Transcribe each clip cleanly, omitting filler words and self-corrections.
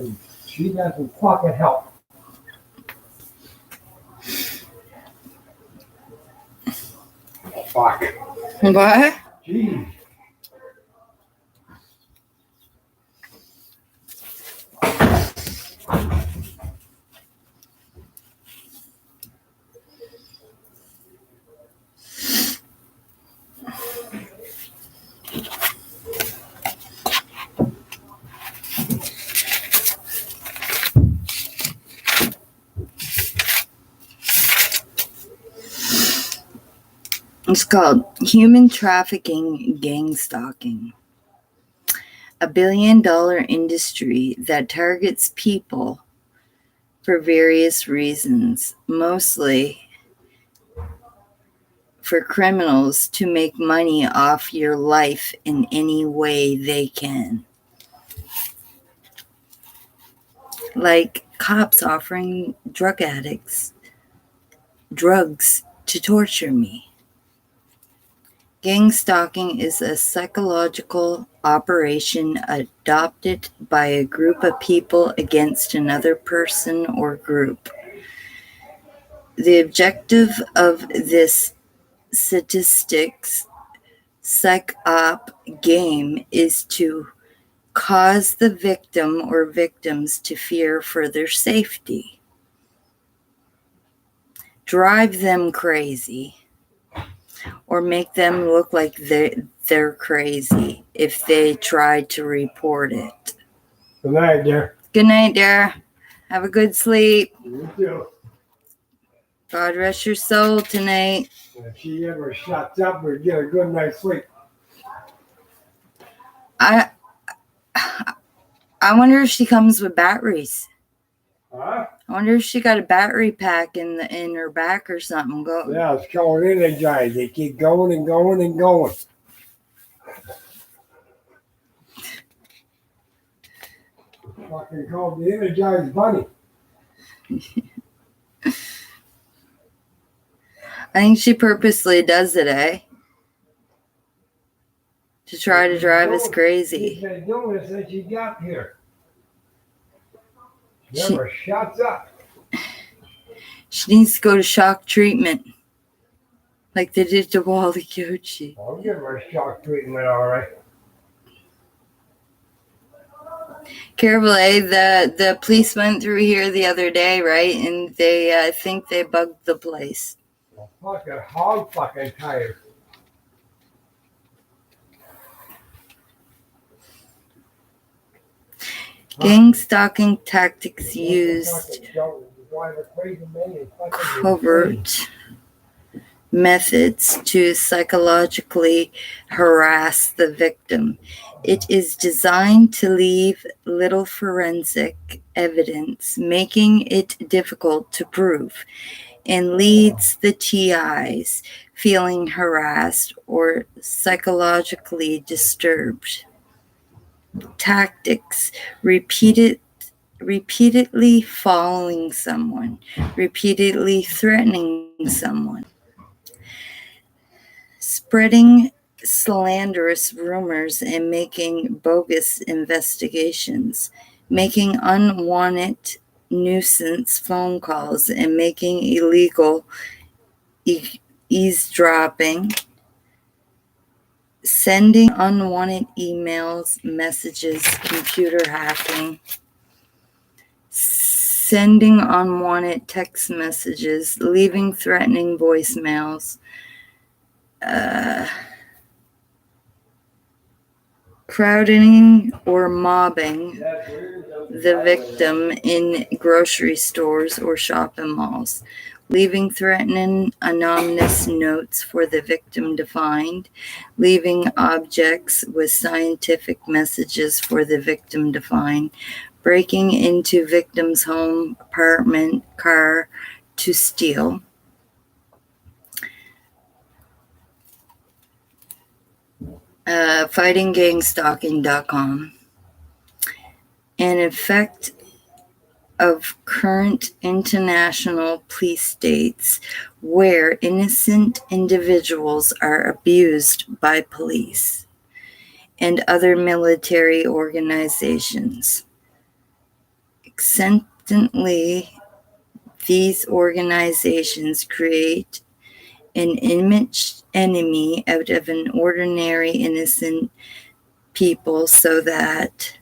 and she doesn't fucking help. Fuck. What? Jeez. It's called Human Trafficking Gang Stalking, a billion-dollar industry that targets people for various reasons, mostly for criminals to make money off your life in any way they can. Like cops offering drug addicts drugs to torture me. Gang stalking is a psychological operation adopted by a group of people against another person or group. The objective of this statistics psych-op game is to cause the victim or victims to fear for their safety, drive them crazy, or make them look like they're crazy if they try to report it. Good night, dear. Good night, dear. Have a good sleep. You too. God rest your soul tonight. If she ever shuts up, we'll get a good night's sleep. I wonder if she comes with batteries. Huh? I wonder if she got a battery pack in her back or something. Yeah, it's called Energize. They keep going and going and going. Fucking called the Energized Bunny. I think she purposely does it, eh? To try to drive us crazy. She's been doing it since she got here. She never shuts up. She needs to go to shock treatment. Like they did to Wally Kochi. I'll give her a shock treatment, all right. Careful, eh? The police went through here the other day, right? And they think they bugged the place. A fucking hog fucking tired. Gang stalking tactics used covert methods to psychologically harass the victim. It is designed to leave little forensic evidence, making it difficult to prove, and leads the TIs feeling harassed or psychologically disturbed. Tactics: repeatedly following someone, repeatedly threatening someone, spreading slanderous rumors and making bogus investigations, making unwanted nuisance phone calls and making illegal eavesdropping, sending unwanted emails, messages, computer hacking, sending unwanted text messages, leaving threatening voicemails, crowding or mobbing the victim in grocery stores or shopping malls, leaving threatening anonymous notes for the victim to find, leaving objects with scientific messages for the victim to find, breaking into victim's home, apartment, car to steal, fightinggangstalking.com. An effect of current international police states where innocent individuals are abused by police and other military organizations. Consistently, these organizations create an image enemy out of an ordinary innocent people so that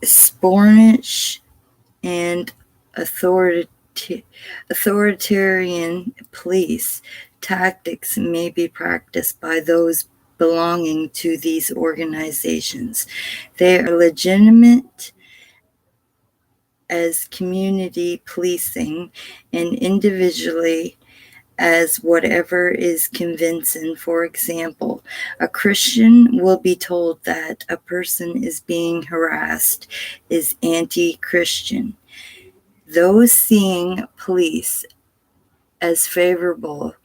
spornish and authoritarian police tactics may be practiced by those belonging to these organizations. They are legitimate as community policing and individually as whatever is convincing. For example, a Christian will be told that a person is being harassed is anti-Christian. Those seeing police as favorable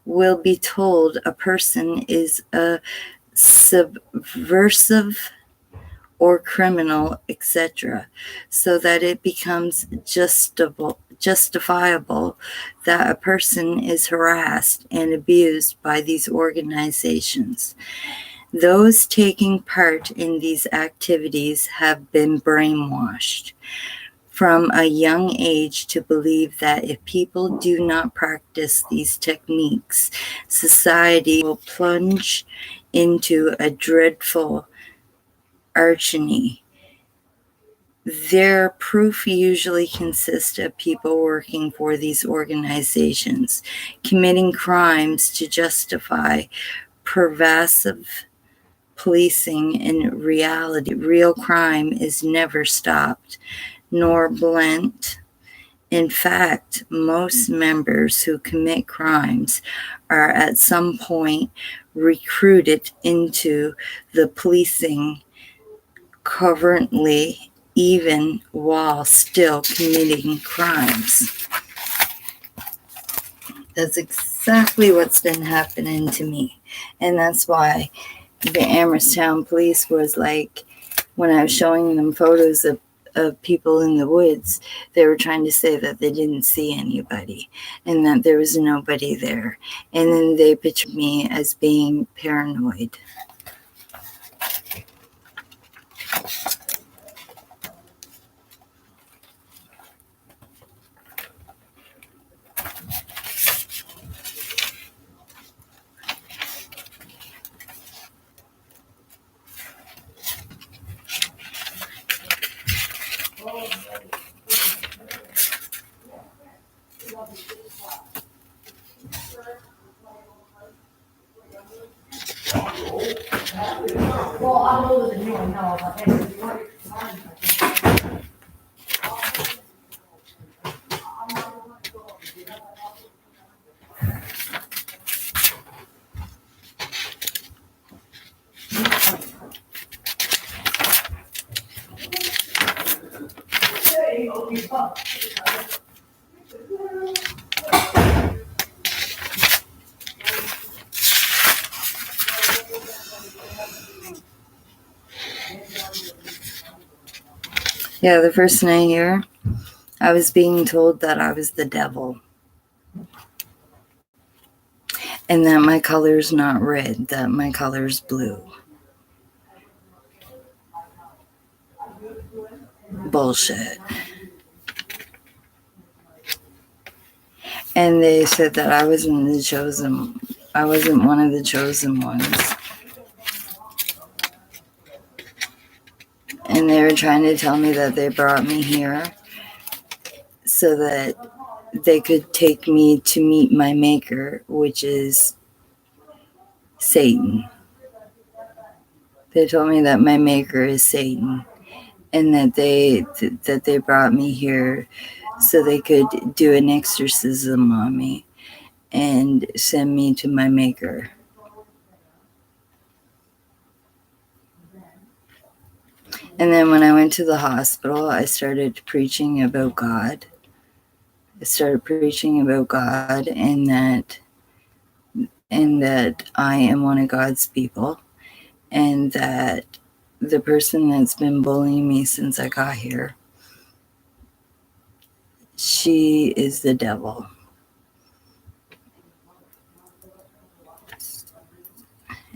will be told a person is a subversive or criminal, etc., so that it becomes justifiable that a person is harassed and abused by these organizations. Those taking part in these activities have been brainwashed from a young age to believe that if people do not practice these techniques, society will plunge into a dreadful arcany. Their proof usually consists of people working for these organizations, committing crimes to justify pervasive policing. In reality, real crime is never stopped, nor blent. In fact, most members who commit crimes are at some point recruited into the policing covertly, even while still committing crimes. That's exactly what's been happening to me. And that's why the Amhersttown police was like, when I was showing them photos of people in the woods, they were trying to say that they didn't see anybody and that there was nobody there. And then they pictured me as being paranoid. Yeah, the first night here, I was being told that I was the devil and that my color's not red, that my color's blue. Bullshit. And they said that I wasn't one of the chosen ones. And they were trying to tell me that they brought me here so that they could take me to meet my maker, which is Satan. They told me that my maker is Satan, and that they brought me here so they could do an exorcism on me and send me to my maker. And then when I went to the hospital, I started preaching about God. And that I am one of God's people, and that the person that's been bullying me since I got here, she is the devil.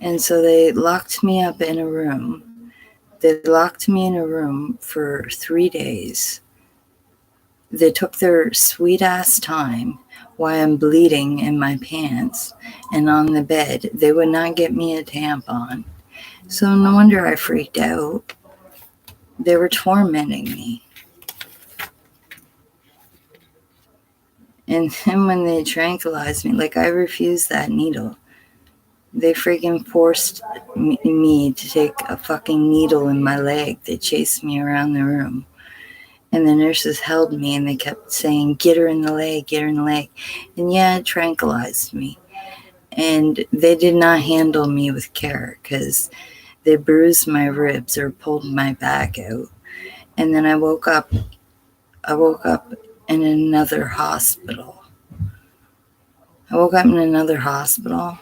And so they locked me up in a room. They locked me in a room for 3 days. They took their sweet ass time while I'm bleeding in my pants and on the bed. They would not get me a tampon. So no wonder I freaked out. They were tormenting me. And then when they tranquilized me, like I refused that needle. They freaking forced me to take a fucking needle in my leg. They chased me around the room. And the nurses held me and they kept saying, get her in the leg, get her in the leg. And yeah, it tranquilized me. And they did not handle me with care because they bruised my ribs or pulled my back out. And then I woke up in another hospital. I woke up in another hospital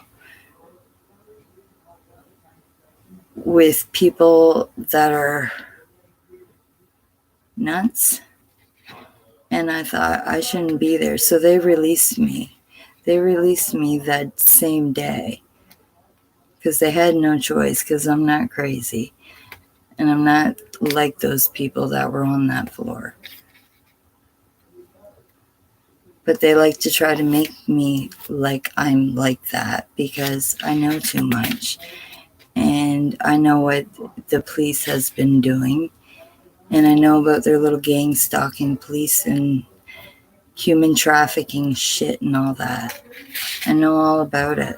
with people that are nuts. And I thought I shouldn't be there. So they released me. They released me that same day because they had no choice because I'm not crazy. And I'm not like those people that were on that floor. But they like to try to make me like I'm like that because I know too much. And I know what the police has been doing. And I know about their little gang stalking police and human trafficking shit and all that. I know all about it.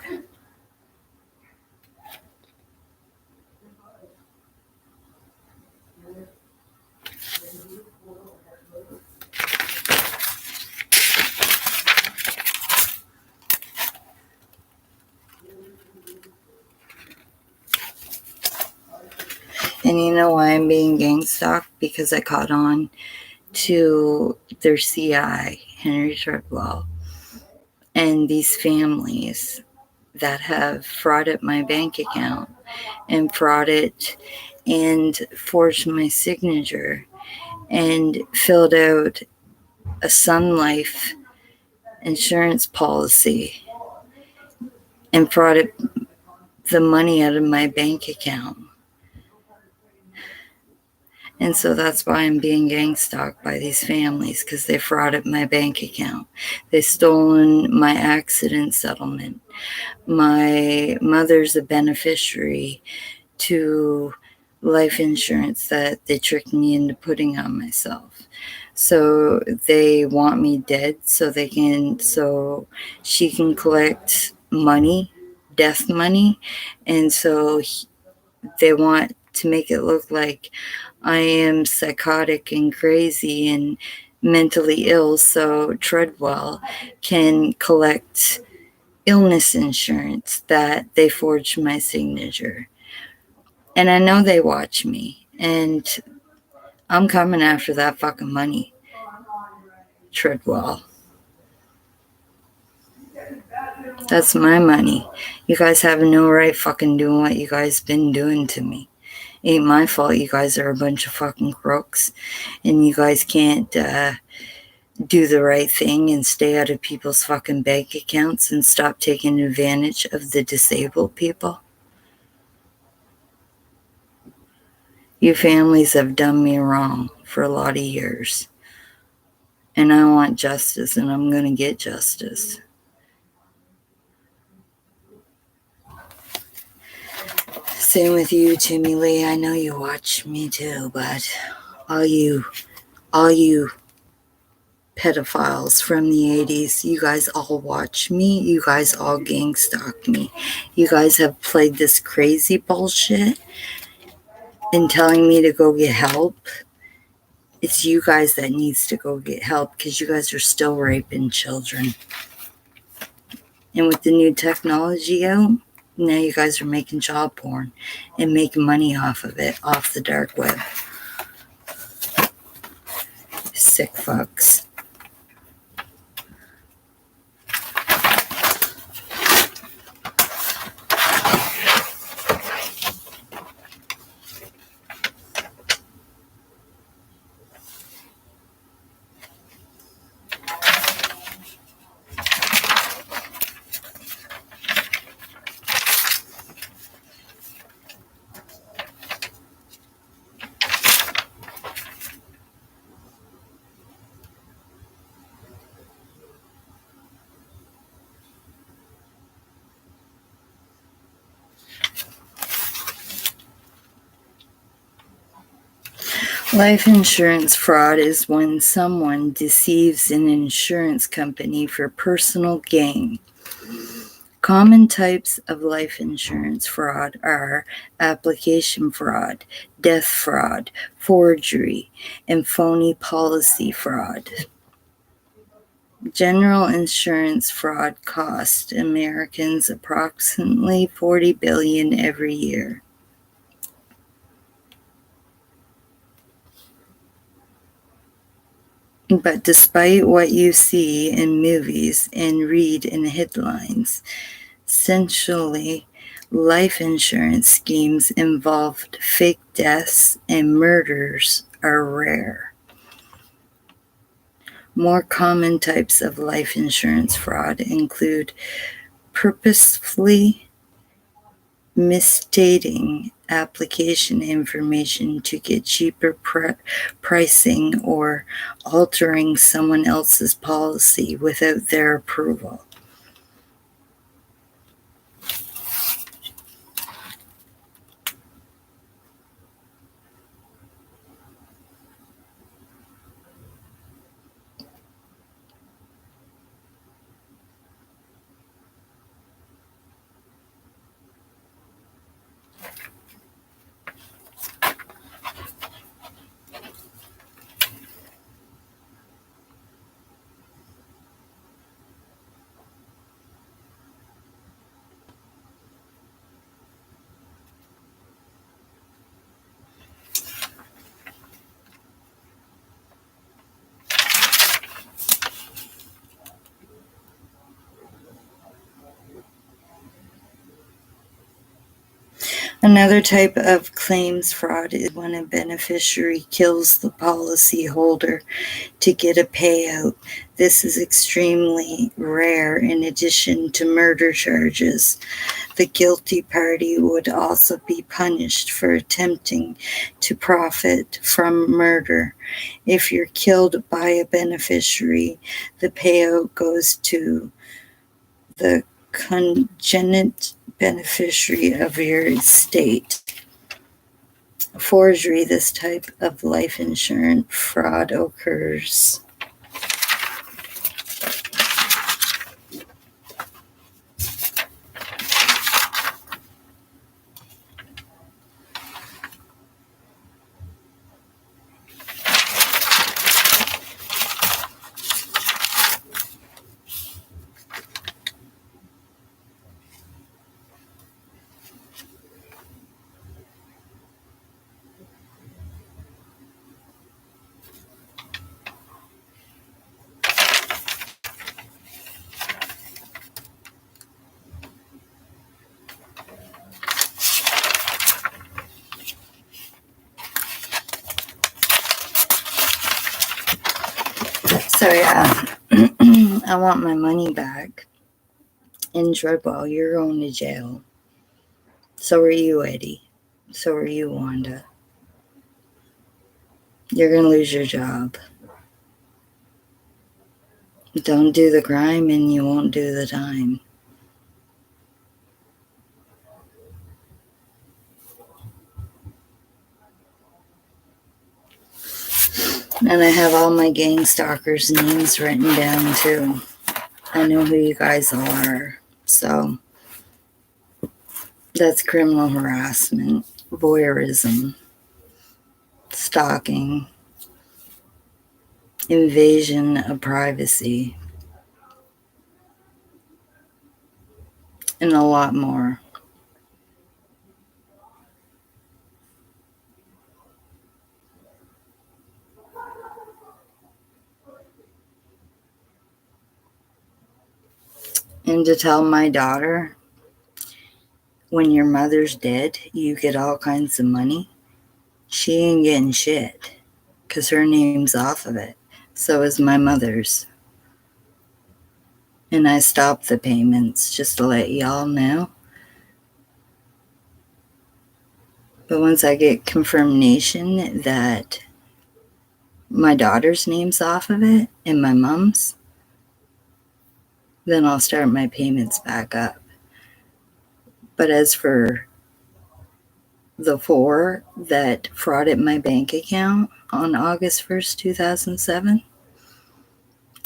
And you know why I'm being gang stalked? Because I caught on to their CI, Henry Treadwell, and these families that have frauded my bank account and frauded and forged my signature and filled out a Sun Life insurance policy and frauded the money out of my bank account. And so that's why I'm being gang stalked by these families, because they frauded my bank account. They stolen my accident settlement. My mother's a beneficiary to life insurance that they tricked me into putting on myself. So they want me dead so she can collect money, death money. And so they want to make it look like I am psychotic and crazy and mentally ill so Treadwell can collect illness insurance that they forged my signature. And I know they watch me, and I'm coming after that fucking money, Treadwell. That's my money. You guys have no right fucking doing what you guys been doing to me. Ain't my fault you guys are a bunch of fucking crooks and you guys can't do the right thing and stay out of people's fucking bank accounts and stop taking advantage of the disabled people. You families have done me wrong for a lot of years. And I want justice, and I'm going to get justice. Same with you, Timmy Lee. I know you watch me too, but all you pedophiles from the 80s, you guys all watch me. You guys all gang stalk me. You guys have played this crazy bullshit and telling me to go get help. It's you guys that needs to go get help because you guys are still raping children. And with the new technology out, now you guys are making child porn and making money off of it, off the dark web. Sick fucks. Life insurance fraud is when someone deceives an insurance company for personal gain. Common types of life insurance fraud are application fraud, death fraud, forgery, and phony policy fraud. General insurance fraud costs Americans approximately $40 billion every year. But despite what you see in movies and read in headlines, essentially, life insurance schemes involved fake deaths and murders are rare. More common types of life insurance fraud include purposefully misstating application information to get cheaper pricing or altering someone else's policy without their approval. Another type of claims fraud is when a beneficiary kills the policyholder to get a payout. This is extremely rare in addition to murder charges. The guilty party would also be punished for attempting to profit from murder. If you're killed by a beneficiary, the payout goes to the contingent beneficiary of your estate. Forgery, this type of life insurance fraud occurs. So yeah, I want my money back. In trouble, you're going to jail. So are you, Eddie. So are you, Wanda. You're going to lose your job. Don't do the crime and you won't do the time. And I have all my gang stalkers' names written down too. I know who you guys all are. So that's criminal harassment, voyeurism, stalking, invasion of privacy, and a lot more. And to tell my daughter, when your mother's dead, you get all kinds of money. She ain't getting shit because her name's off of it. So is my mother's. And I stopped the payments just to let y'all know. But once I get confirmation that my daughter's name's off of it and my mom's, then I'll start my payments back up. But as for the four that frauded my bank account on August 1st, 2007,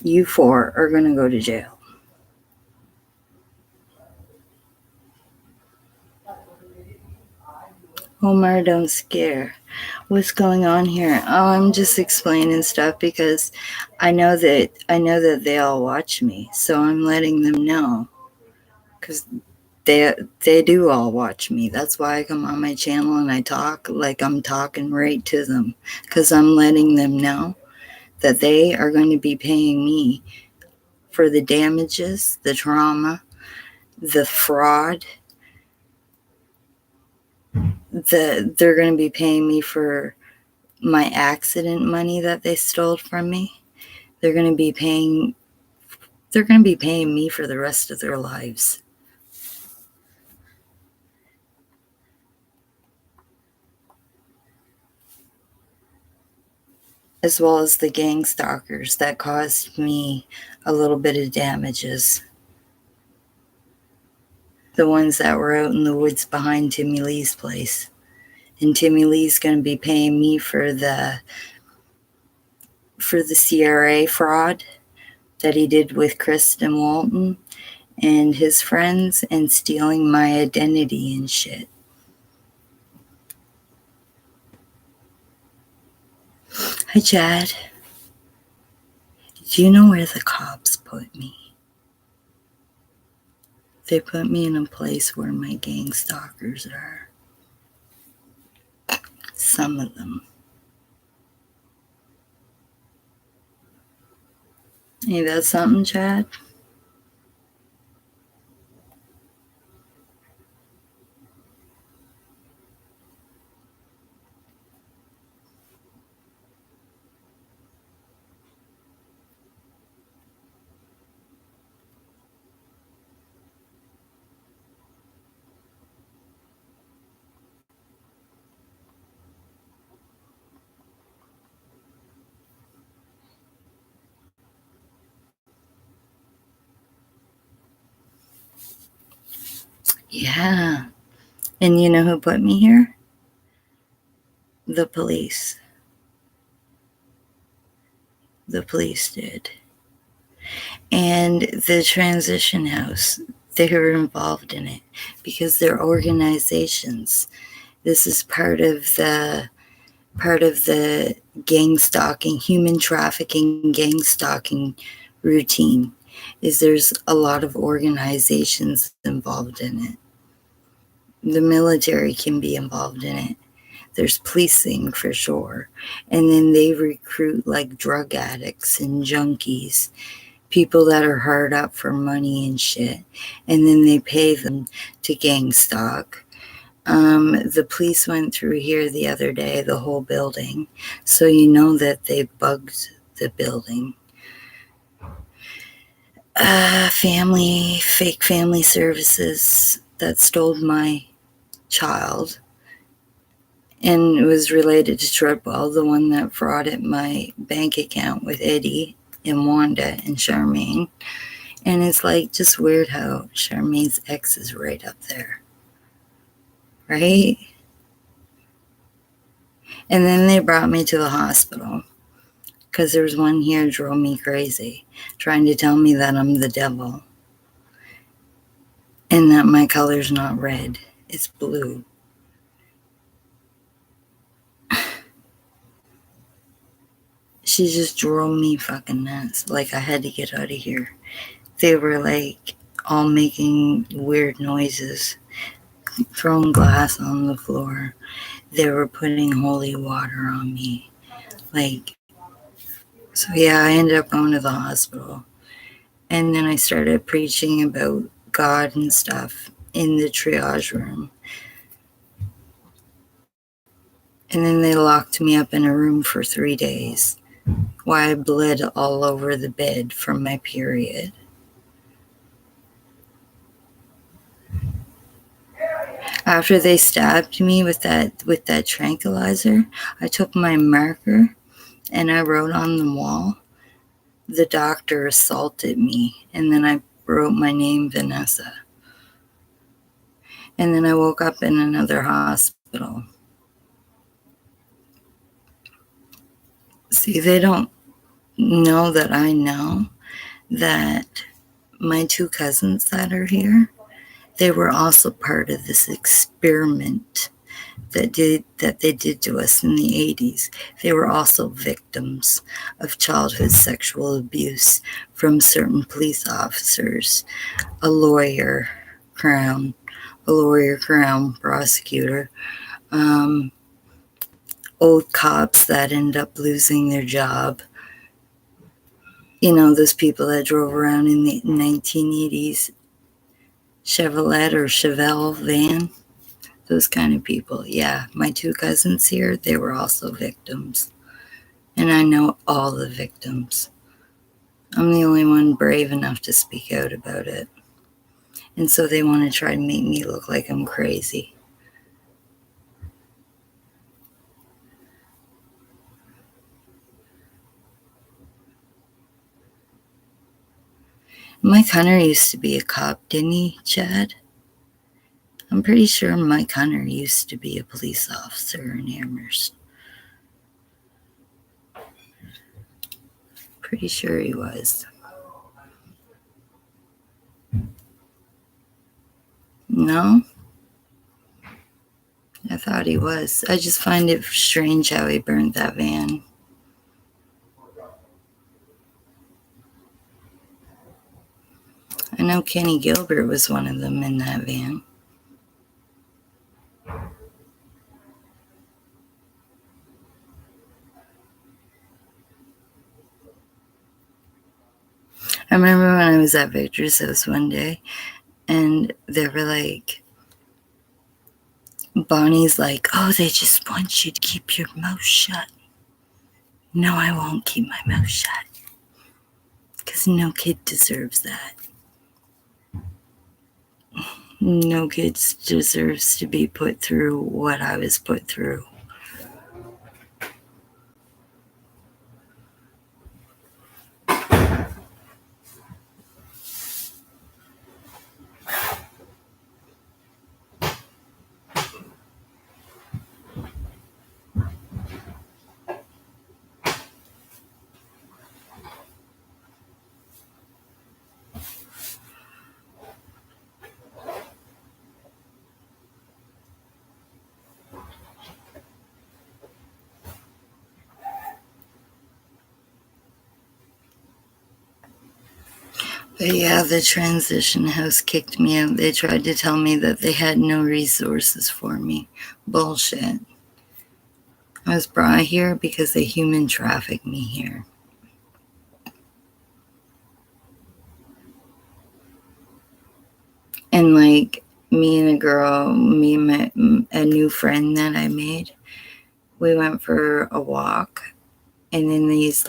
you four are going to go to jail. Omar, don't scare. What's going on here? Oh, I'm just explaining stuff because I know that they all watch me, so I'm letting them know because they do all watch me. That's why I come on my channel and I talk like I'm talking right to them, because I'm letting them know that they are going to be paying me for the damages, the trauma, the fraud. They're going to be paying me for my accident money that they stole from me. They're going to be paying me for the rest of their lives. As well as the gang stalkers that caused me a little bit of damages. The ones that were out in the woods behind Timmy Lee's place. And Timmy Lee's going to be paying me for the CRA fraud that he did with Kristen Walton and his friends and stealing my identity and shit. Hi, Chad. Do you know where the cops put me? They put me in a place where my gang stalkers are. Some of them. Ain't that something, Chad? Yeah. And you know who put me here? The police. The police did. And the transition house, they were involved in it because they're organizations. This is part of the gang stalking, human trafficking, gang stalking routine. Is there's a lot of organizations involved in it. The military can be involved in it. There's policing for sure. And then they recruit like drug addicts and junkies, people that are hard up for money and shit. And then they pay them to gang stalk. The police went through here the other day, the whole building. So you know that they bugged the building. Fake family services that stole my child. And it was related to Treadwell, the one that frauded my bank account with Eddie and Wanda and Charmaine. And it's like just weird how Charmaine's ex is right up there. Right? And then they brought me to the hospital because there was one here drove me crazy, trying to tell me that I'm the devil and that my color's not red, it's blue. She just drove me fucking nuts. Like I had to get out of here. They were like all making weird noises, throwing glass on the floor. They were putting holy water on me. Like, so yeah, I ended up going to the hospital. And then I started preaching about God and stuff in the triage room. And then they locked me up in a room for 3 days while I bled all over the bed from my period. After they stabbed me with that tranquilizer, I took my marker and I wrote on the wall, "The doctor assaulted me," and then I wrote my name, Vanessa. And then I woke up in another hospital hospital. See, they don't know that I know that my two cousins that are here, they were also part of this experiment that they did to us in the 80s. They were also victims of childhood sexual abuse from certain police officers, a lawyer, crown prosecutor, old cops that end up losing their job. You know, those people that drove around in the 1980s Chevrolet or Chevelle van. Those kind of people. Yeah, my two cousins here, they were also victims. And I know all the victims. I'm the only one brave enough to speak out about it. And so they want to try to make me look like I'm crazy. Mike Hunter used to be a cop, didn't he, Chad? I'm pretty sure Mike Hunter used to be a police officer in Amherst. Pretty sure he was. No? I thought he was. I just find it strange how he burned that van. I know Kenny Gilbert was one of them in that van. I remember when I was at Victor's house one day, and they were like, Bonnie's like, oh, they just want you to keep your mouth shut. No, I won't keep my mouth shut. Because no kid deserves that. No kid deserves to be put through what I was put through. But yeah, the transition house kicked me out. They tried to tell me that they had no resources for me. Bullshit. I was brought here because they human trafficked me here. And like me and a new friend that I made, we went for a walk, and then these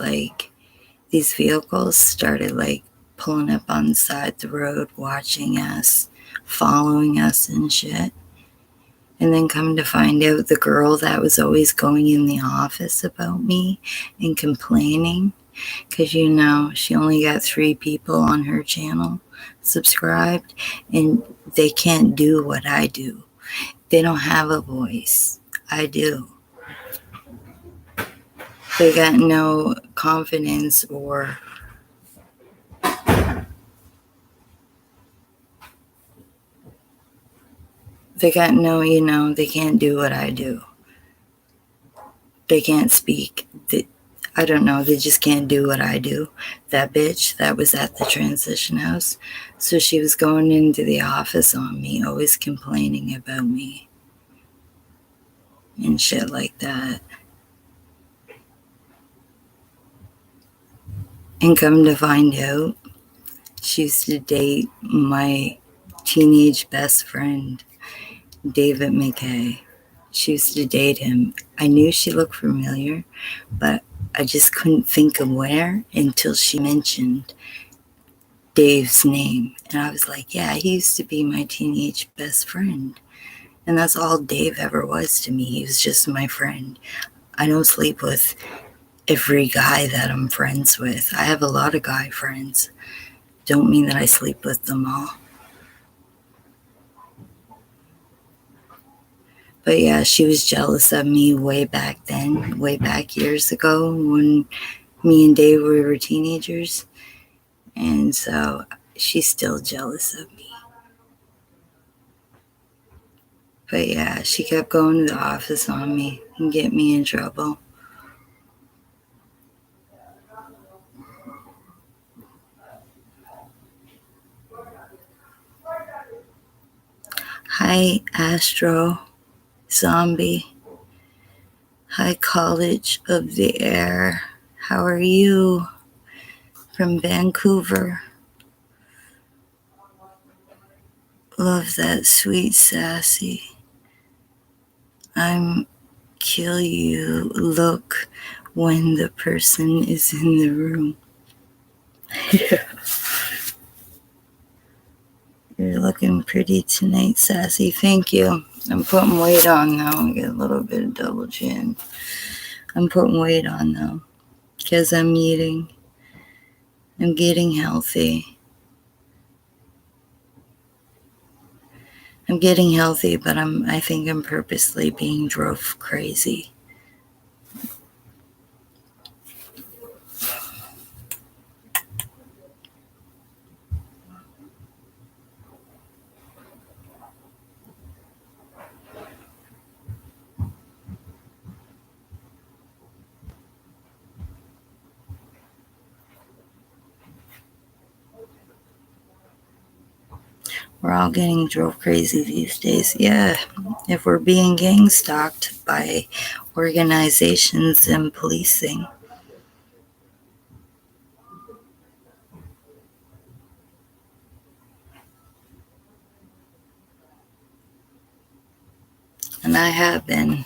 vehicles started like pulling up on the side of the road, watching us, following us and shit. And then come to find out, the girl that was always going in the office about me and complaining, because you know she only got 3 people on her channel subscribed, and they can't do what I do. They don't have a voice. I do. They got no confidence, or they got no, they can't do what I do. They can't speak. I don't know, they just can't do what I do. That bitch that was at the transition house, so she was going into the office on me, always complaining about me and shit like that. And come to find out, she used to date my teenage best friend, David McKay. She used to date him. I knew she looked familiar, but I just couldn't think of where until she mentioned Dave's name. And I was like, yeah, he used to be my teenage best friend. And that's all Dave ever was to me. He was just my friend. I don't sleep with every guy that I'm friends with. I have a lot of guy friends. Don't mean that I sleep with them all. But yeah, she was jealous of me way back then, way back years ago when me and Dave were teenagers. And so she's still jealous of me. But yeah, she kept going to the office on me and get me in trouble. Hi, Astro Zombie. Hi, College of the Air. How are you? From Vancouver. Love that sweet sassy. I'm kill you look when the person is in the room. Yeah. You're looking pretty tonight, sassy. Thank you. I'm putting weight on now. I get a little bit of double chin. I'm putting weight on though because I'm eating. I'm getting healthy. I'm getting healthy, but I think I'm purposely being drove crazy. We're all getting drove crazy these days. Yeah, if we're being gang stalked by organizations and policing. And I have been.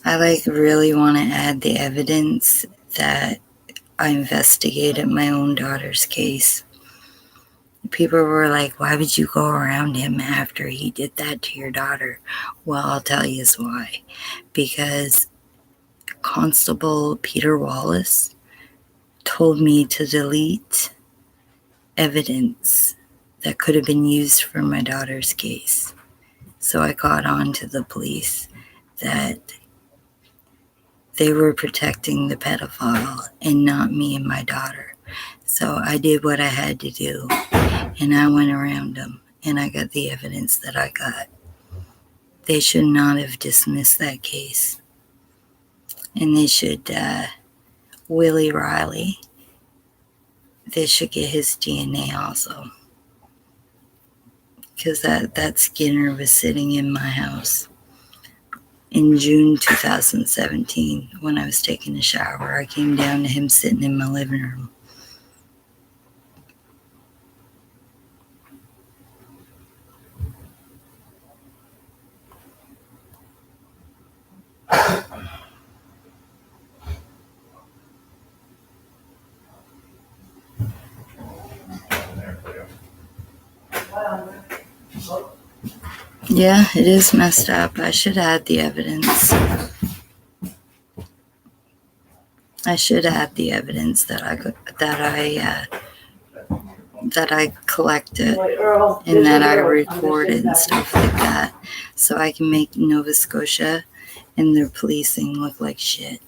I really want to add the evidence that I investigated my own daughter's case. People were like, why would you go around him after he did that to your daughter? Well, I'll tell you why. Because Constable Peter Wallace told me to delete evidence that could have been used for my daughter's case. So I got on to the police that they were protecting the pedophile and not me and my daughter. So I did what I had to do, and I went around them, and I got the evidence that I got. They should not have dismissed that case. And they should, Willie Riley, they should get his DNA also. Because that Skinner was sitting in my house in June 2017 when I was taking a shower. I came down to him sitting in my living room. Yeah, it is messed up. I should add the evidence. I should add the evidence that I collected and that I recorded and stuff like that, so I can make Nova Scotia and their policing look like shit.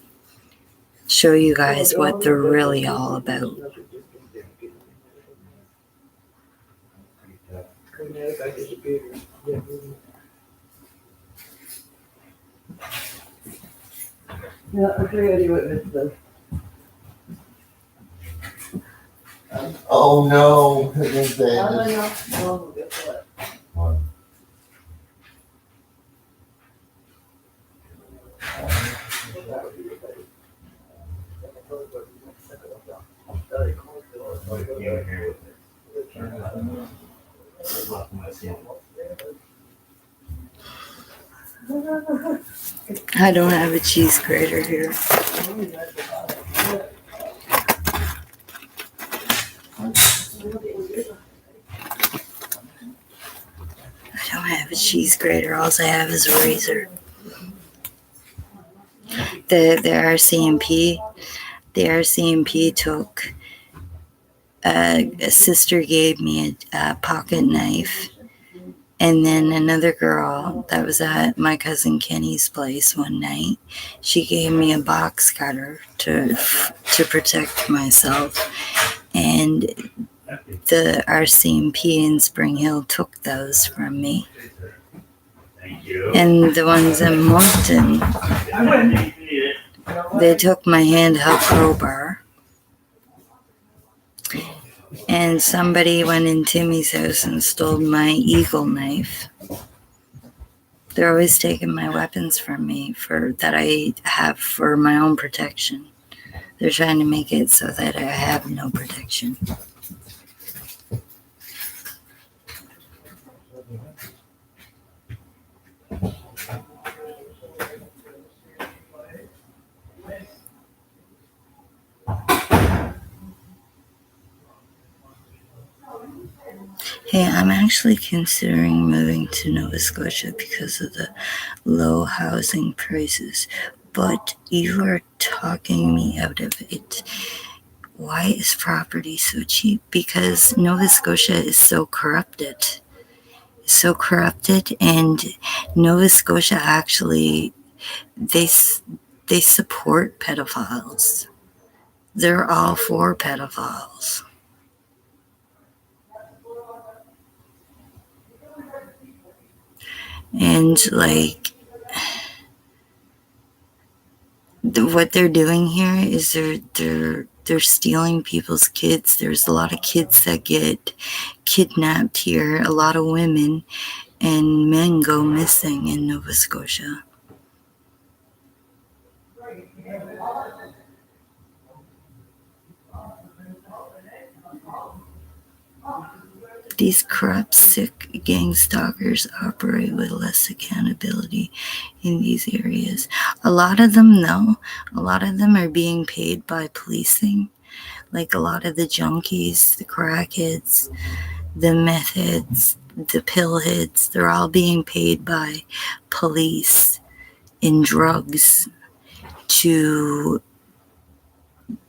Show you guys what they're really all about. Oh no, it was David. I don't have a cheese grater here. I don't have a cheese grater. All I have is a razor. The RCMP took a sister gave me a pocket knife. And then another girl that was at my cousin Kenny's place one night, she gave me a box cutter to protect myself. And the RCMP in Spring Hill took those from me. And the ones in Moncton, they took my handheld crowbar. And somebody went in Timmy's house and stole my eagle knife. They're always taking my weapons from me that I have for my own protection. They're trying to make it so that I have no protection. Hey, I'm actually considering moving to Nova Scotia because of the low housing prices, but you are talking me out of it. Why is property so cheap? Because Nova Scotia is so corrupted. And Nova Scotia actually, they support pedophiles. They're all for pedophiles. And like, what they're doing here is they're stealing people's kids. There's a lot of kids that get kidnapped here, a lot of women, and men go missing in Nova Scotia. These corrupt, sick gang stalkers operate with less accountability in these areas. A lot of them, though, are being paid by policing. Like a lot of the junkies, the crackheads, the meth heads, the pill heads, they're all being paid by police in drugs to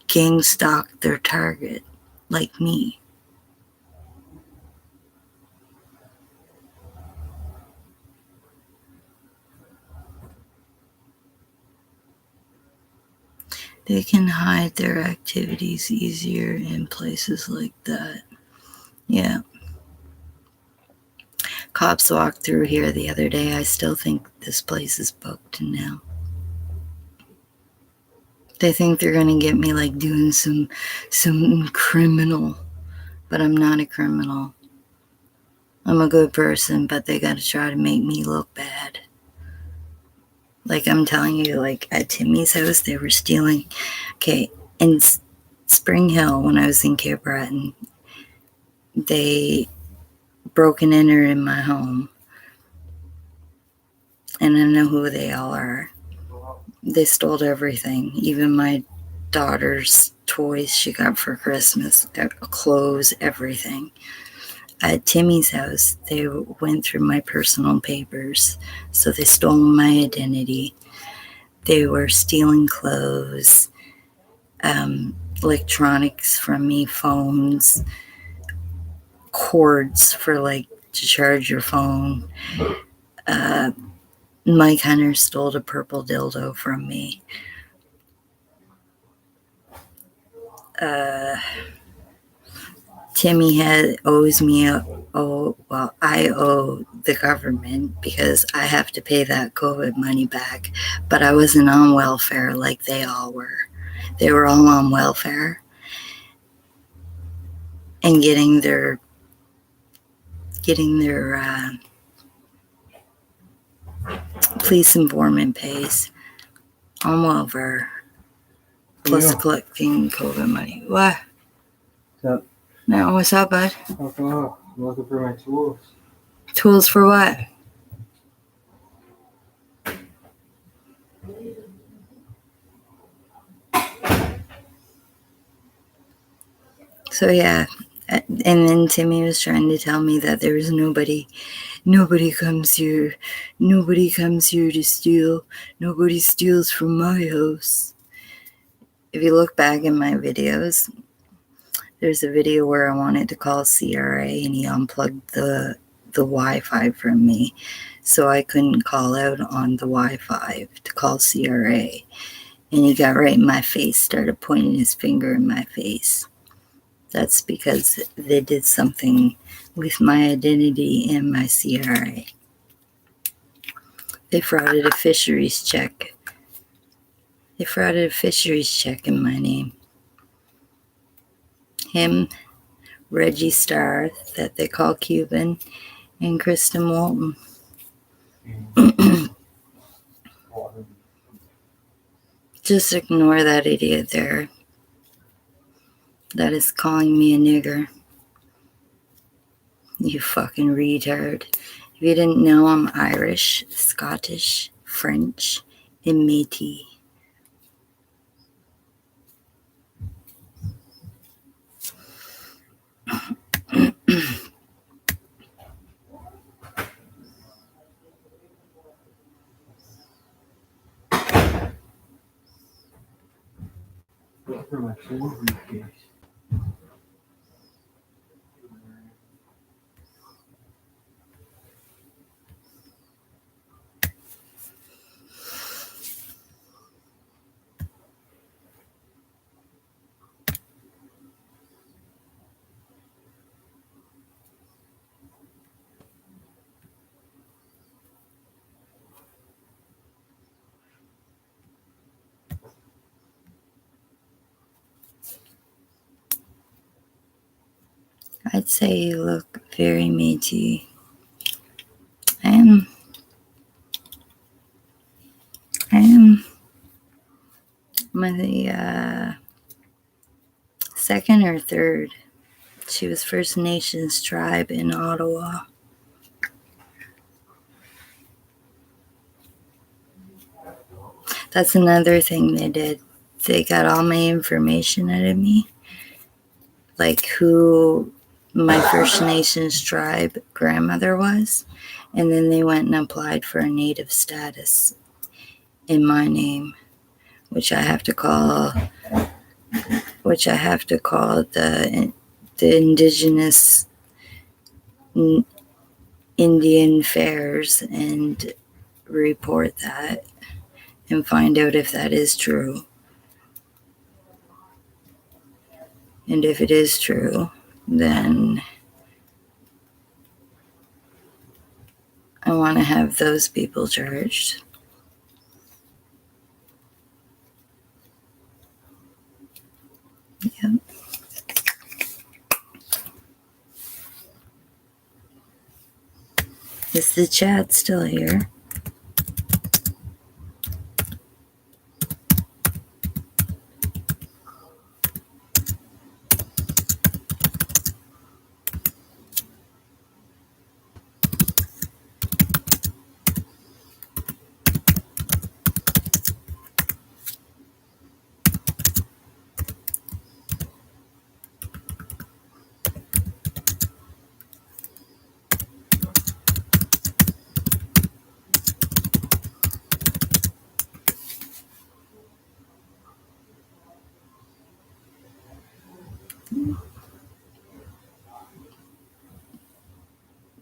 gang stalk their target, like me. They can hide their activities easier in places like that. Yeah. Cops walked through here the other day. I still think this place is booked now. They think they're gonna get me like doing some criminal, but I'm not a criminal. I'm a good person, but they gotta try to make me look bad. Like I'm telling you, like at Timmy's house, they were stealing. Okay, in Spring Hill, when I was in Cape Breton, they broke and entered in my home. And I know who they all are. They stole everything, even my daughter's toys she got for Christmas, clothes, everything. At Timmy's house, they went through my personal papers, so they stole my identity. They were stealing clothes, electronics from me, phones, cords for like to charge your phone. Mike Hunter stole a purple dildo from me. Timmy owes me I owe the government because I have to pay that COVID money back, but I wasn't on welfare like they all were. They were all on welfare and getting their police informant pays on welfare plus collecting COVID money. What? So, No, what's up, bud? I'm looking for my tools. Tools for what? So yeah, and then Timmy was trying to tell me that there was nobody comes here to steal. Nobody steals from my house. If you look back in my videos, There's a video where I wanted to call CRA and he unplugged the Wi-Fi from me, so I couldn't call out on the Wi-Fi to call CRA. And he got right in my face, started pointing his finger in my face. That's because they did something with my identity and my CRA. They frauded a fisheries check. They frauded a fisheries check in my name. Him, Reggie Starr, that they call Cuban, and Kristen Walton. Just ignore that idiot there. That is calling me a nigger. You fucking retard. If you didn't know, I'm Irish, Scottish, French, and Métis. Looking for my tool briefcase. I'd say you look very Métis. I am my second or third. She was First Nations tribe in Ottawa. That's another thing they did. They got all my information out of me, like who my First Nations tribe grandmother was, and then they went and applied for a native status in my name, which I have to call the Indigenous Indian Affairs and report that and find out if that is true. And if it is true, then I want to have those people charged. Yep. Is the chat still here?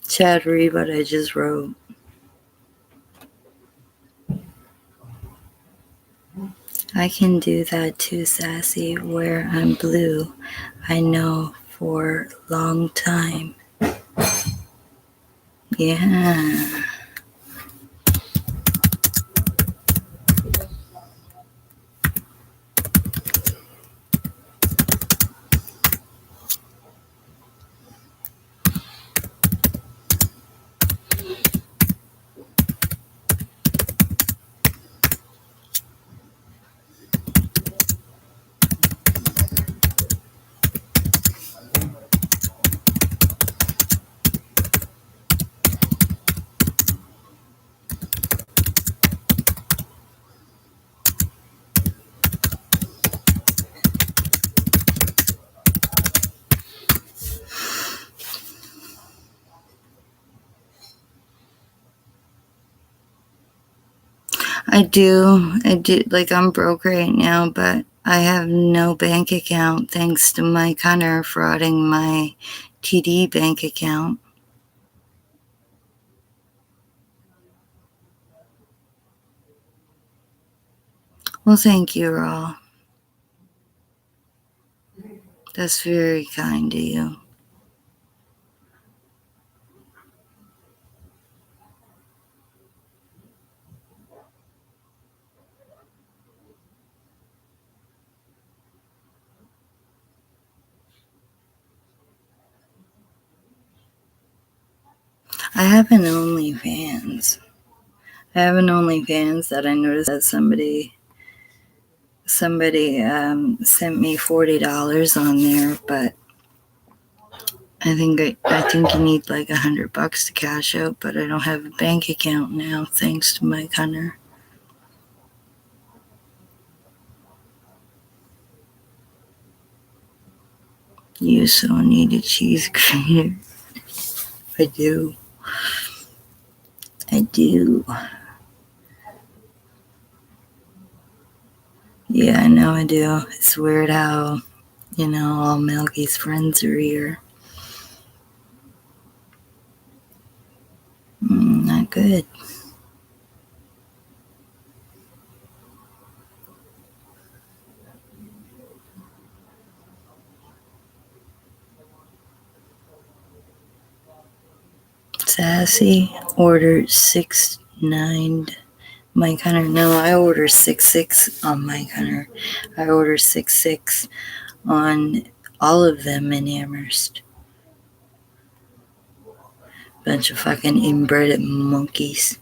Chat, read what I just wrote. I can do that too, Sassy, where I'm blue. I know for a long time. Yeah. I do. Like, I'm broke right now, but I have no bank account thanks to Mike Hunter frauding my TD bank account. Well, thank you, Raw. That's very kind of you. I have an OnlyFans. That I noticed that somebody sent me $40 on there, but I think you need like $100 to cash out, but I don't have a bank account now, thanks to Mike Hunter. You so need a cheese grater. I do. Yeah, I know I do. It's weird how, all Melky's friends are here. Not good. Sassy ordered 6-9 Mike Hunter. No, I order 6-6 on Mike Hunter. I order 6-6 on all of them in Amherst. Bunch of fucking inbred monkeys.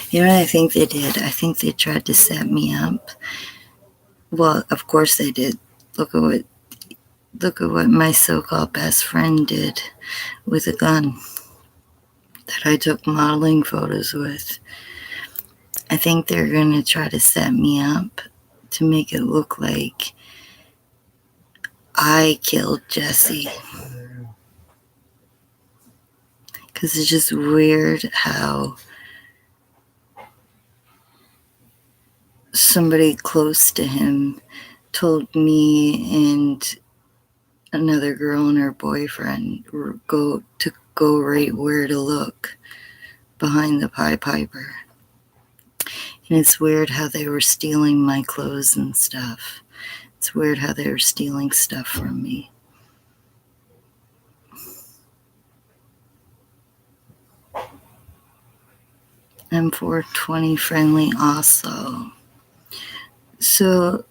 You know what I think they did? I think they tried to set me up. Well, of course they did. Look at what my so-called best friend did with a gun that I took modeling photos with. I think they're going to try to set me up to make it look like I killed Jesse. Because it's just weird how somebody close to him told me and another girl and her boyfriend go right where to look behind the Pied Piper. And it's weird how they were stealing my clothes and stuff. It's weird how they were stealing stuff from me. I'm 420 friendly also. So,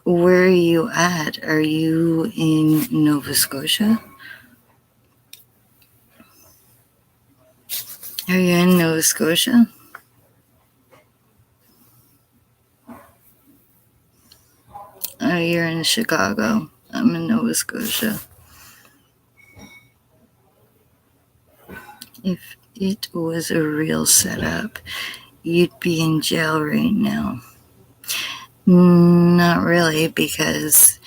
where are you at? Are you in Nova Scotia? Are you in Nova Scotia? Oh, you're in Chicago. I'm in Nova Scotia. If it was a real setup, you'd be in jail right now. Not really, because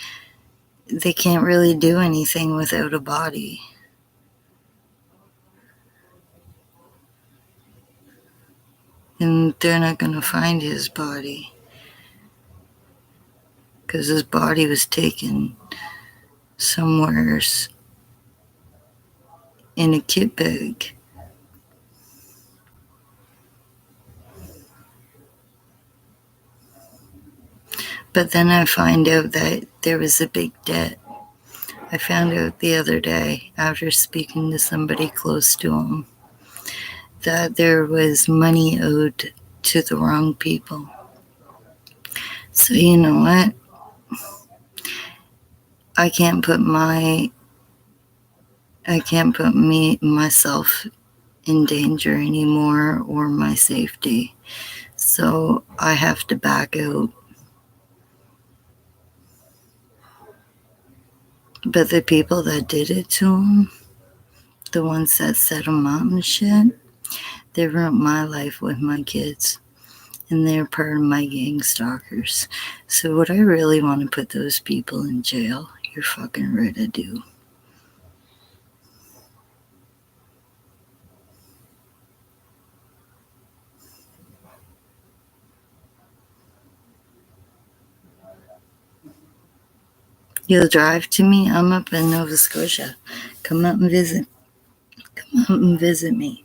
they can't really do anything without a body. And they're not going to find his body. Because his body was taken somewhere in a kit bag. But then I find out that there was a big debt. I found out the other day, after speaking to somebody close to him, that there was money owed to the wrong people. So you know what? I can't put myself in danger anymore or my safety. So I have to back out. But the people that did it to him, the ones that set him up and shit, they ruined my life with my kids. And they're part of my gang stalkers. So would I really want to put those people in jail? You're fucking right, I do. You'll drive to me? I'm up in Nova Scotia. Come up and visit. Come up and visit me.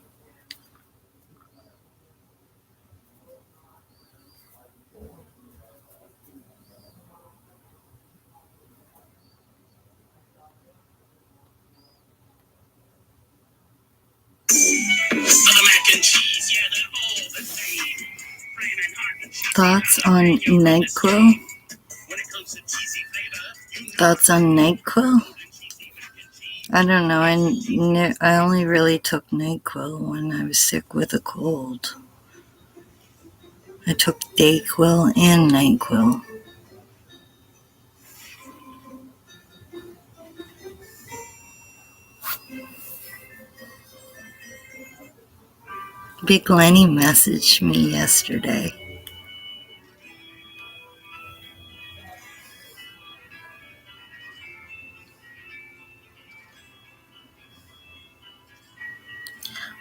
Thoughts on NyQuil? Thoughts on NyQuil? I don't know. I only really took NyQuil when I was sick with a cold. I took Dayquil and NyQuil. Big Lenny messaged me yesterday.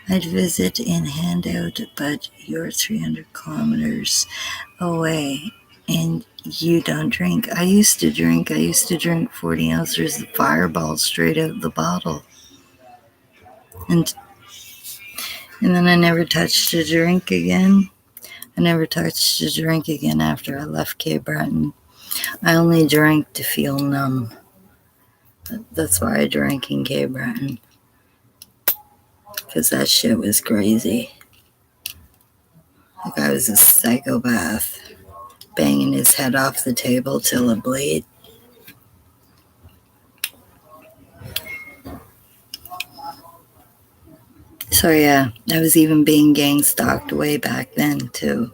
I'd visit and hand out, but you're 300 kilometers away and you don't drink. I used to drink 40 ounces of Fireball straight out of the bottle. And then I never touched a drink again. I never touched a drink again after I left Cape Breton. I only drank to feel numb. That's why I drank in Cape Breton. Because that shit was crazy. Like I was a psychopath, banging his head off the table till it bled. So yeah, I was even being gang stalked way back then too.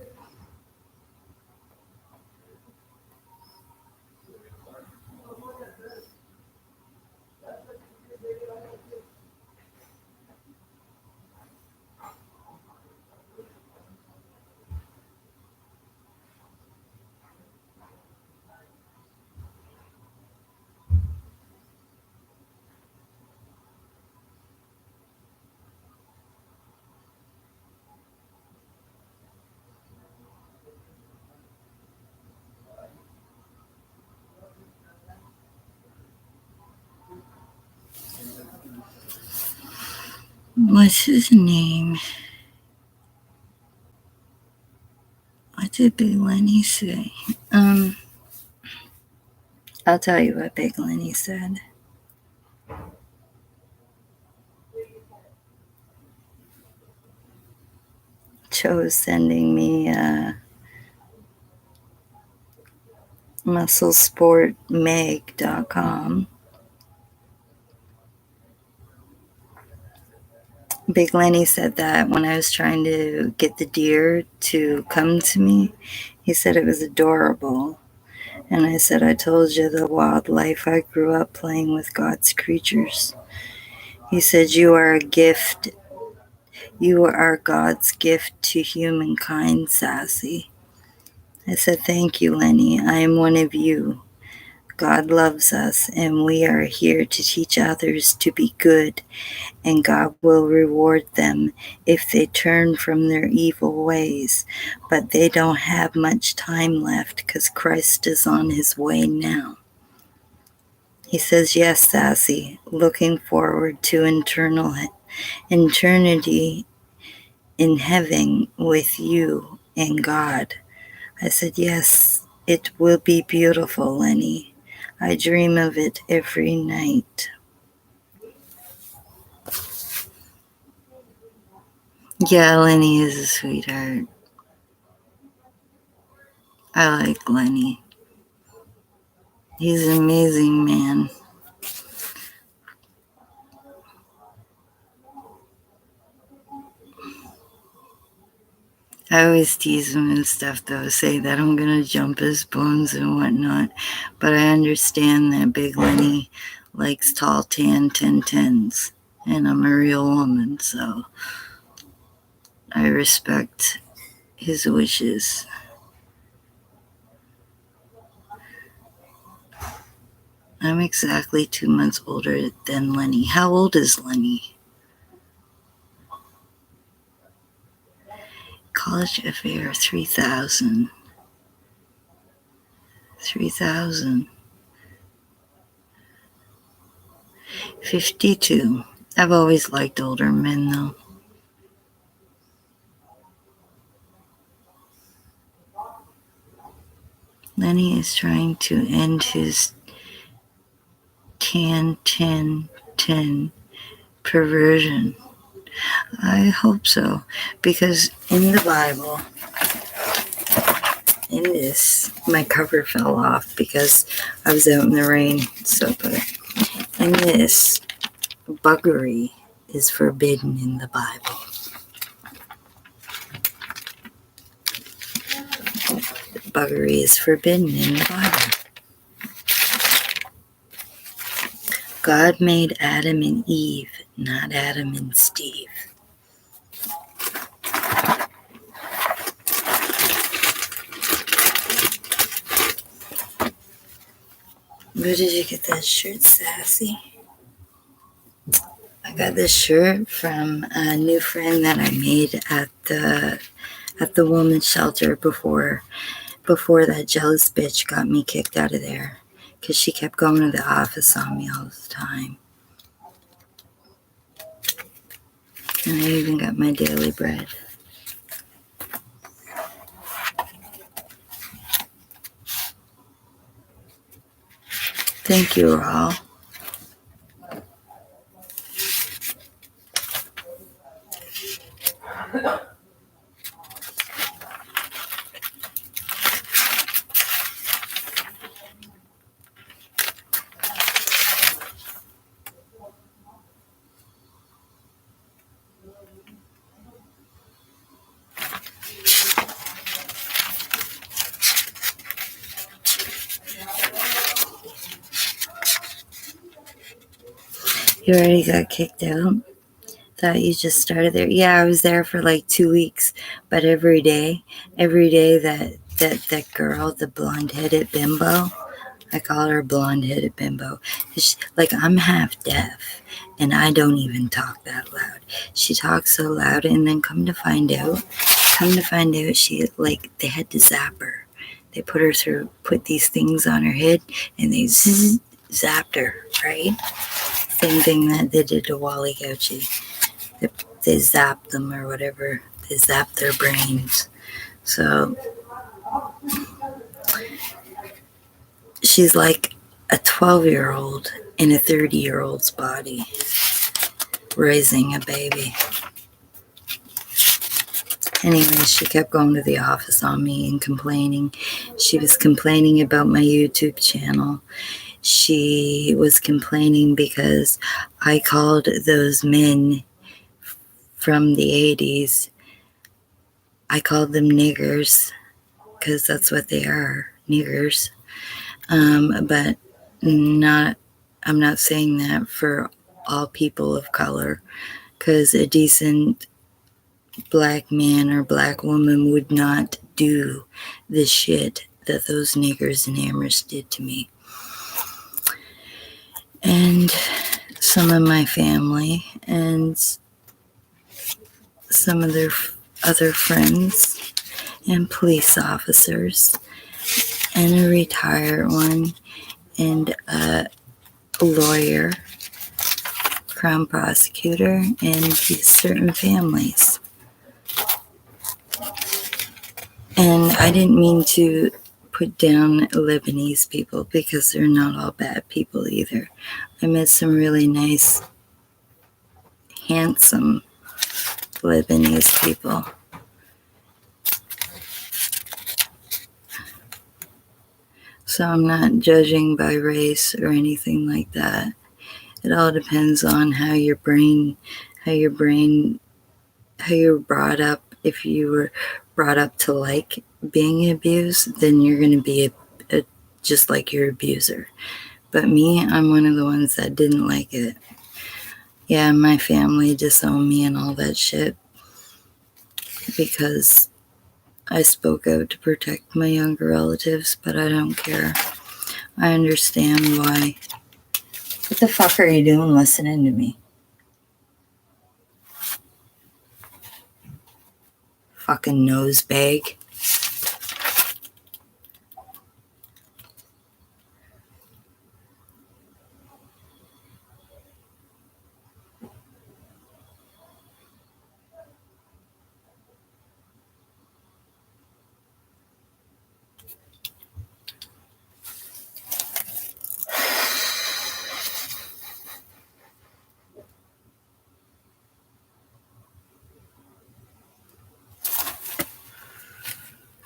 What's his name? What did Big Lenny say? I'll tell you what Big Lenny said. Joe's sending me musclesportmag.com. Big Lenny said that when I was trying to get the deer to come to me, he said it was adorable. And I said, I told you the wildlife. I grew up playing with God's creatures. He said, you are a gift. You are God's gift to humankind, Sassy. I said, thank you, Lenny. I am one of you. God loves us, and we are here to teach others to be good, and God will reward them if they turn from their evil ways. But they don't have much time left because Christ is on his way now. He says, yes, Sassy, looking forward to eternity in heaven with you and God. I said, yes, it will be beautiful, Lenny. I dream of it every night. Yeah, Lenny is a sweetheart. I like Lenny. He's an amazing man. I always tease him and stuff, though, say that I'm gonna jump his bones and whatnot. But I understand that Big Lenny likes tall, tan 1010s. And I'm a real woman, so I respect his wishes. I'm exactly 2 months older than Lenny. How old is Lenny? College affair, 3,000. 3,000. 52. I've always liked older men, though. Lenny is trying to end his tan 10 perversion. I hope so, because in the Bible, in this, my cover fell off because I was out in the rain. So, but in this, buggery is forbidden in the Bible. Buggery is forbidden in the Bible. God made Adam and Eve, not Adam and Steve. Where did you get that shirt, Sassy? I got this shirt from a new friend that I made at the women's shelter before that jealous bitch got me kicked out of there, because she kept going to the office on me all the time. And I even got my daily bread. Thank you, all. You already got kicked out? Thought you just started there. Yeah, I was there for like 2 weeks, but every day that girl, the blonde-headed bimbo, I call her blonde-headed bimbo. Like, I'm half deaf, and I don't even talk that loud. She talks so loud, and then come to find out, she, like, they had to zap her. They put these things on her head, and they zapped her, right? Same thing that they did to Wally Gauchi. They zapped them or whatever. They zapped their brains. So she's like a 12-year-old in a 30-year-old's body raising a baby. Anyway, she kept going to the office on me and complaining. She was complaining about my YouTube channel. She was complaining because I called those men from the 80s, I called them niggers, because that's what they are, niggers. But I'm not saying that for all people of color, because a decent black man or black woman would not do the shit that those niggers and hammers did to me. And some of my family and some of their other friends and police officers and a retired one and a lawyer, crown prosecutor, and these certain families. And I didn't mean to put down Lebanese people, because they're not all bad people either. I met some really nice, handsome Lebanese people. So I'm not judging by race or anything like that. It all depends on how you're brought up. If you were brought up to like being abused, then you're going to be just like your abuser. But me, I'm one of the ones that didn't like it. Yeah, my family disowned me and all that shit because I spoke out to protect my younger relatives, but I don't care. I understand why. What the fuck are you doing listening to me? Fucking nosebag.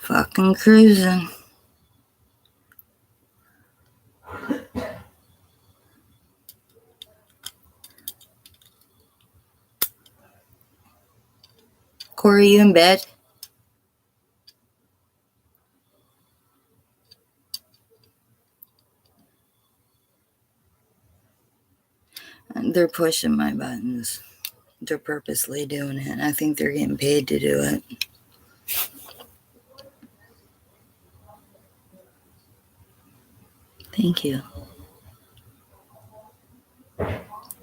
Fucking cruising. Corey, you in bed? They're pushing my buttons. They're purposely doing it. I think they're getting paid to do it. Thank you.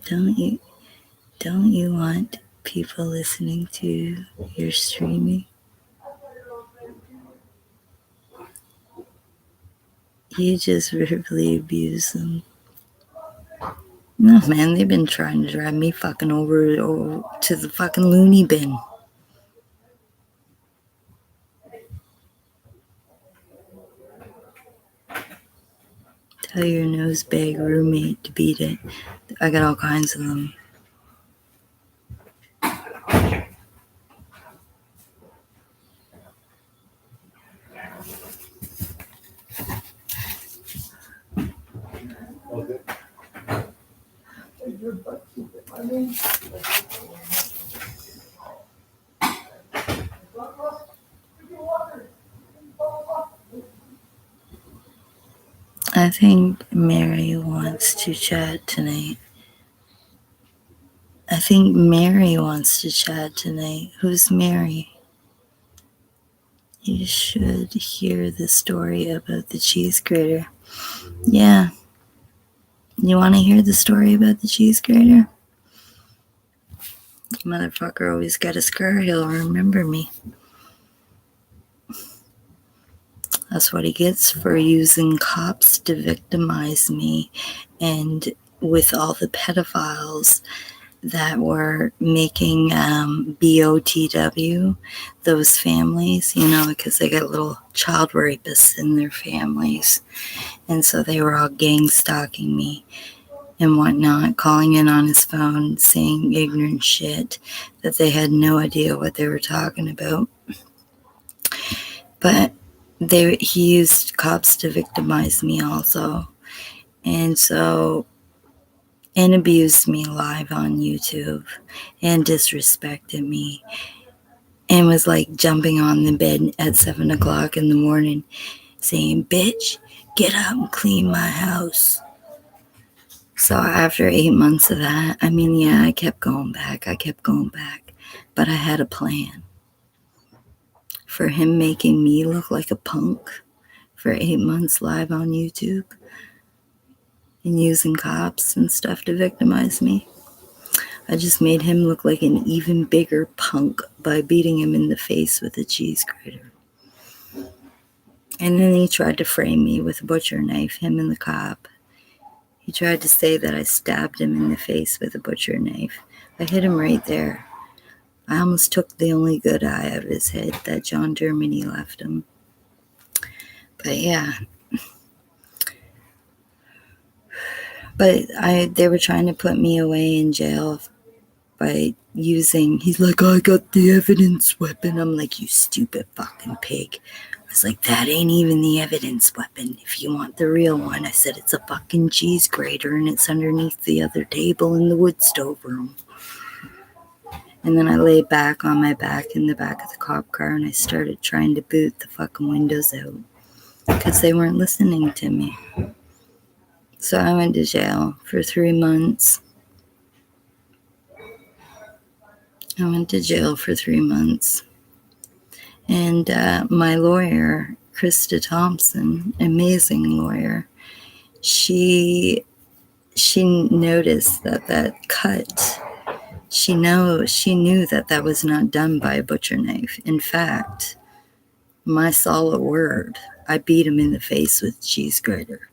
Don't you want people listening to your streaming? You just verbally abuse them. No, man, they've been trying to drive me fucking over to the fucking loony bin. Tell your nosebag roommate to beat it. I got all kinds of them. I think Mary wants to chat tonight. Who's Mary? You should hear the story about the cheese grater. Yeah. You want to hear the story about the cheese grater? Motherfucker always got a scar. He'll remember me. That's what he gets for using cops to victimize me. And with all the pedophiles that were making BOTW, those families, because they got little child rapists in their families. And so they were all gang stalking me and whatnot, calling in on his phone, saying ignorant shit that they had no idea what they were talking about. But he used cops to victimize me also. And abused me live on YouTube and disrespected me and was like jumping on the bed at 7 o'clock in the morning saying, "Bitch, get up and clean my house." So after 8 months of that, I kept going back. But I had a plan. For him making me look like a punk for 8 months live on YouTube and using cops and stuff to victimize me, I just made him look like an even bigger punk by beating him in the face with a cheese grater. And then he tried to frame me with a butcher knife, him and the cop. He tried to say that I stabbed him in the face with a butcher knife. I hit him right there. I almost took the only good eye of his head that John Germany left him. But yeah. But they were trying to put me away in jail by he's like, "I got the evidence weapon." I'm like, "You stupid fucking pig." I was like, "That ain't even the evidence weapon. If you want the real one," I said, "it's a fucking cheese grater and it's underneath the other table in the wood stove room." And then I lay back on my back in the back of the cop car and I started trying to boot the fucking windows out because they weren't listening to me. So I went to jail for 3 months. And my lawyer, Krista Thompson, amazing lawyer, she noticed that cut. She knew that was not done by a butcher knife. In fact, my solid word, I beat him in the face with a cheese grater.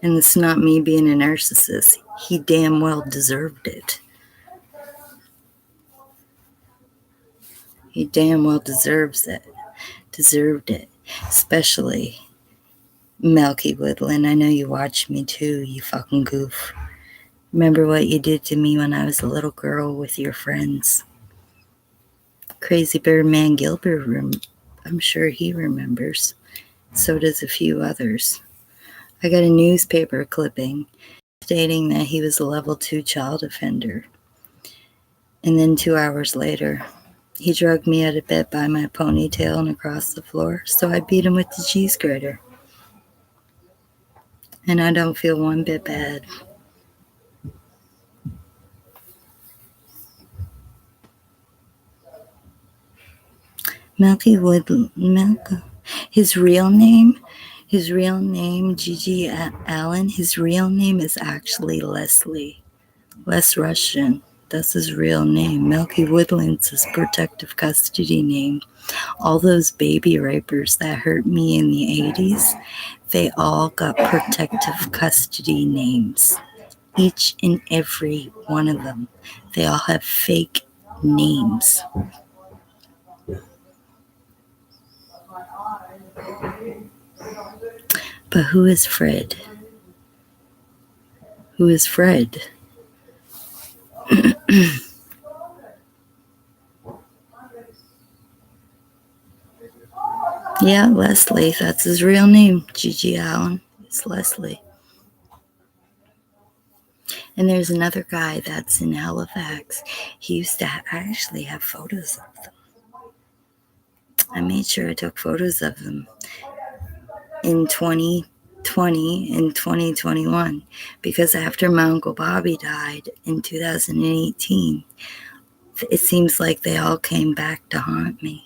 And it's not me being a narcissist. He damn well deserved it. He damn well deserved it. Especially Melky Woodland. I know you watch me too, you fucking goof. Remember what you did to me when I was a little girl with your friends. Crazy Birdman Gilbert, I'm sure he remembers. So does a few others. I got a newspaper clipping stating that he was a level 2 child offender. And then 2 hours later, he dragged me out of bed by my ponytail and across the floor, so I beat him with the cheese grater. And I don't feel one bit bad. His real name, Gigi Allen, his real name is actually Leslie. Les Russian. That's his real name. Milky Woodland's his protective custody name. All those baby rapers that hurt me in the 80s, they all got protective custody names. Each and every one of them. They all have fake names. But who is Fred? Who is Fred? Yeah, Leslie. That's his real name. Gigi Allen. It's Leslie. And there's another guy that's in Halifax. He used to actually have photos of them. I made sure I took photos of them in 2020 and 2021 because after my Uncle Bobby died in 2018, it seems like they all came back to haunt me.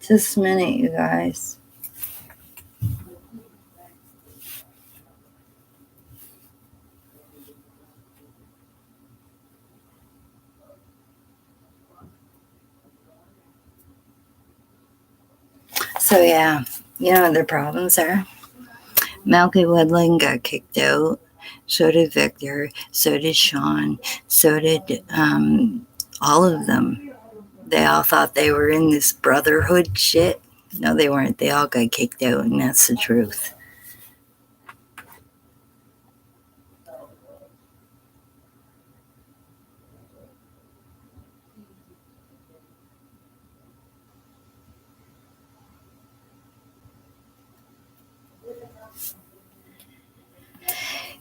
Just a minute, you guys. So yeah, you know what their problems are? Malky Woodland got kicked out. So did Victor. So did Sean. So did all of them. They all thought they were in this brotherhood shit. No, they weren't. They all got kicked out, and that's the truth.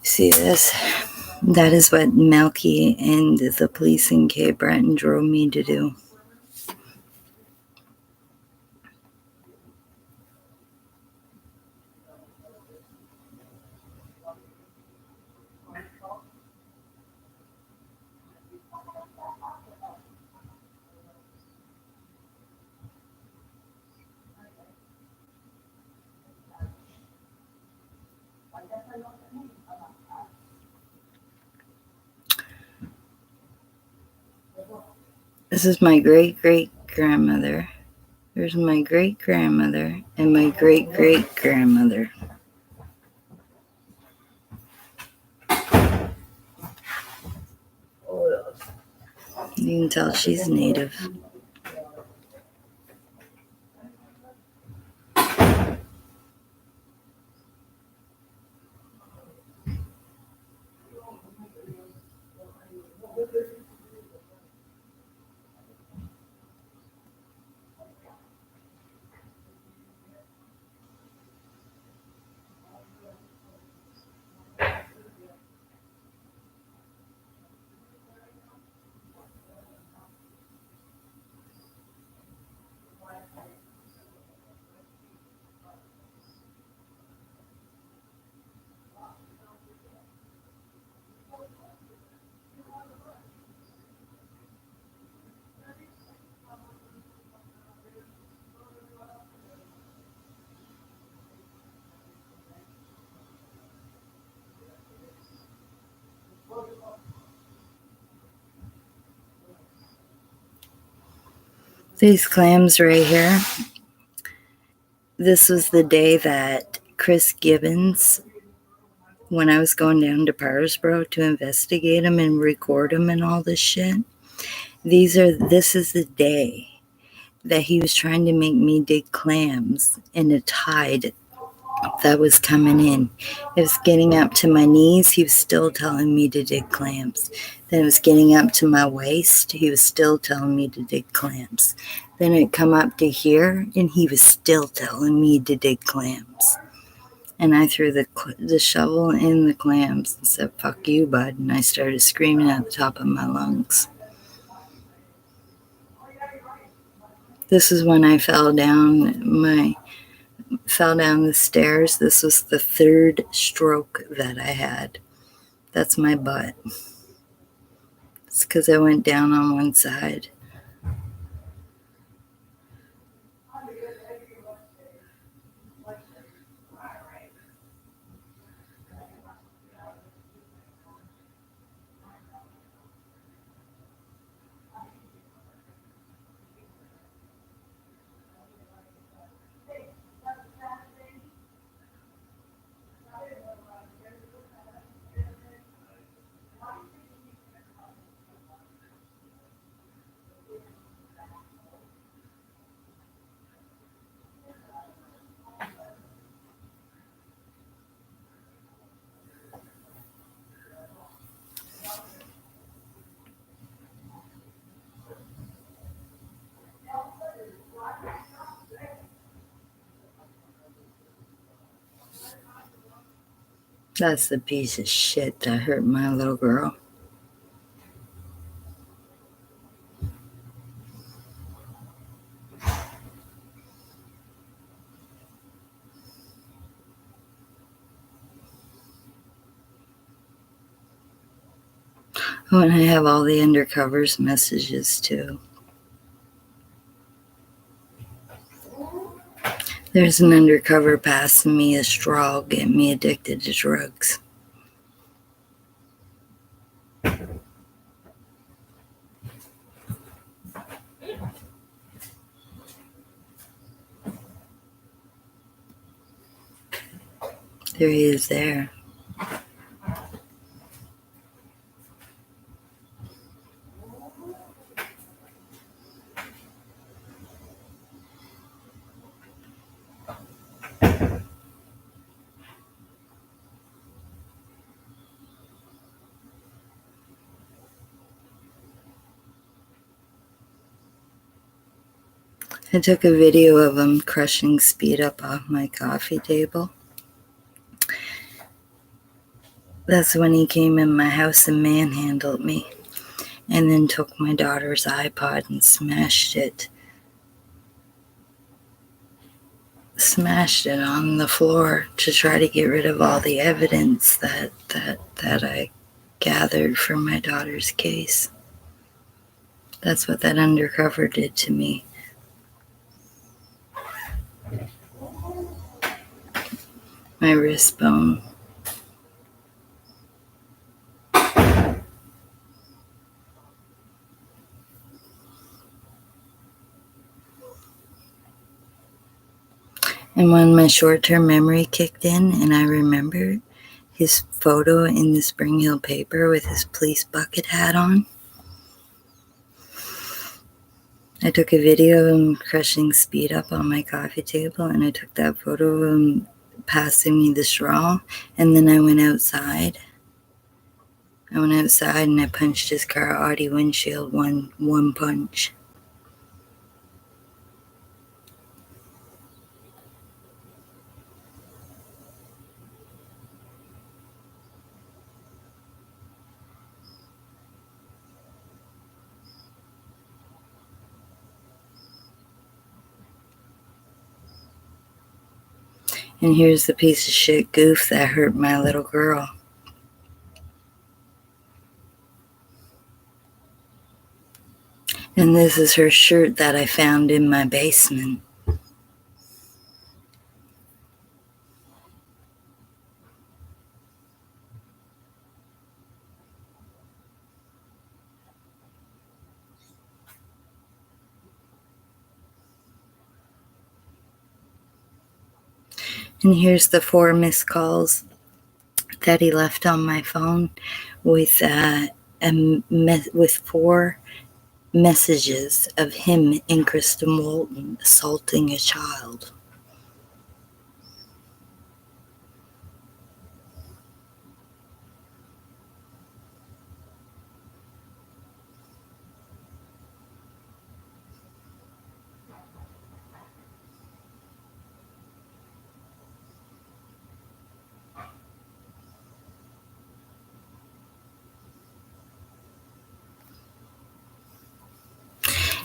See this? That is what Melky and the police in Cape Breton drove me to do. This is my great-great-grandmother. There's my great-grandmother and my great-great-grandmother. You can tell she's native. These clams right here. This was the day that Chris Gibbons, when I was going down to Parsboro to investigate him and record him and all this shit. This is the day that he was trying to make me dig clams in a tide that was coming in. It was getting up to my knees. He was still telling me to dig clams. Then it was getting up to my waist. He was still telling me to dig clams. Then it come up to here, and he was still telling me to dig clams. And I threw the shovel in the clams and said, "Fuck you, bud." And I started screaming at the top of my lungs. This is when I fell down the stairs. This was the third stroke that I had. That's my butt. It's because I went down on one side. That's the piece of shit that hurt my little girl. Oh, and I have all the undercovers messages too. There's an undercover passing me a straw, getting me addicted to drugs. There he is there. I took a video of him crushing speed up off my coffee table. That's when he came in my house and manhandled me, and then took my daughter's iPod and smashed it on the floor to try to get rid of all the evidence that I gathered from my daughter's case. That's what that undercover did to me. My wrist bone. And when my short-term memory kicked in and I remembered his photo in the Spring Hill paper with his police bucket hat on, I took a video of him crushing speed up on my coffee table, and I took that photo of him passing me the straw, and then I went outside. And I punched his car Audi windshield one punch. And here's the piece of shit goof that hurt my little girl. And this is her shirt that I found in my basement. And here's the 4 missed calls that he left on my phone with 4 messages of him and Kristen Walton assaulting a child.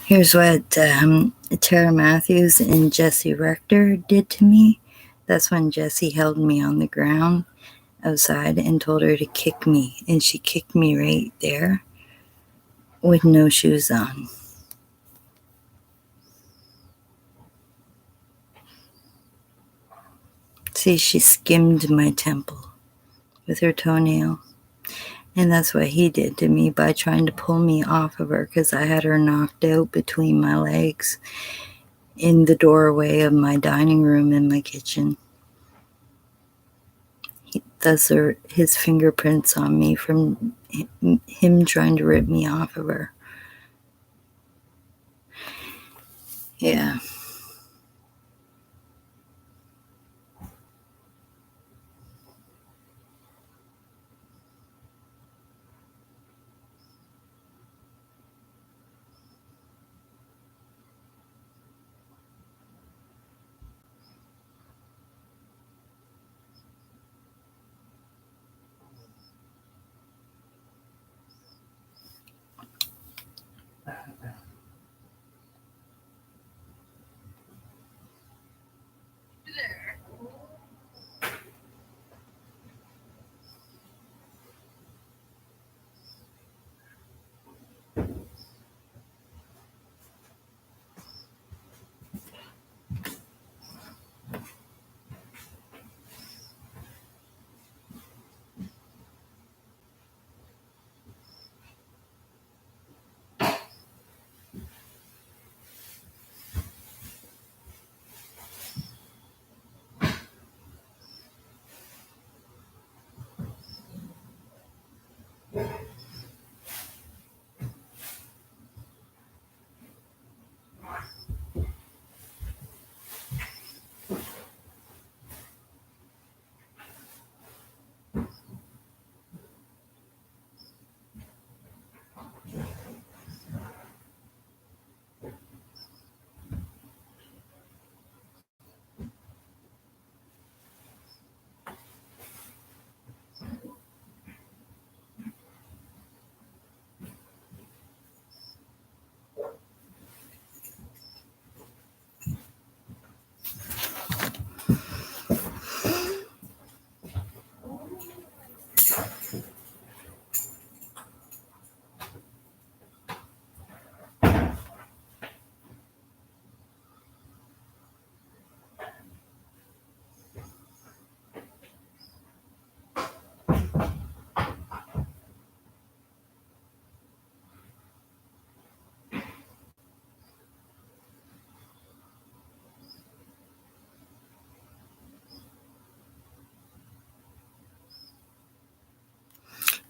Here's what Tara Matthews and Jesse Rector did to me. That's when Jesse held me on the ground outside and told her to kick me. And she kicked me right there with no shoes on. See, she skimmed my temple with her toenail. And that's what he did to me by trying to pull me off of her because I had her knocked out between my legs in the doorway of my dining room in my kitchen. Those are his fingerprints on me from him trying to rip me off of her. Yeah.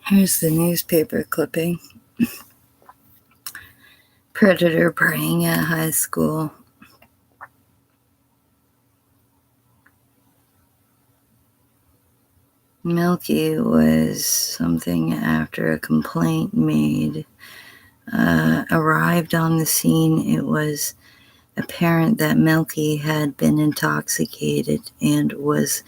Here's the newspaper clipping. Predator preying at high school. Milky was something after a complaint made arrived on the scene. It was apparent that Milky had been intoxicated and was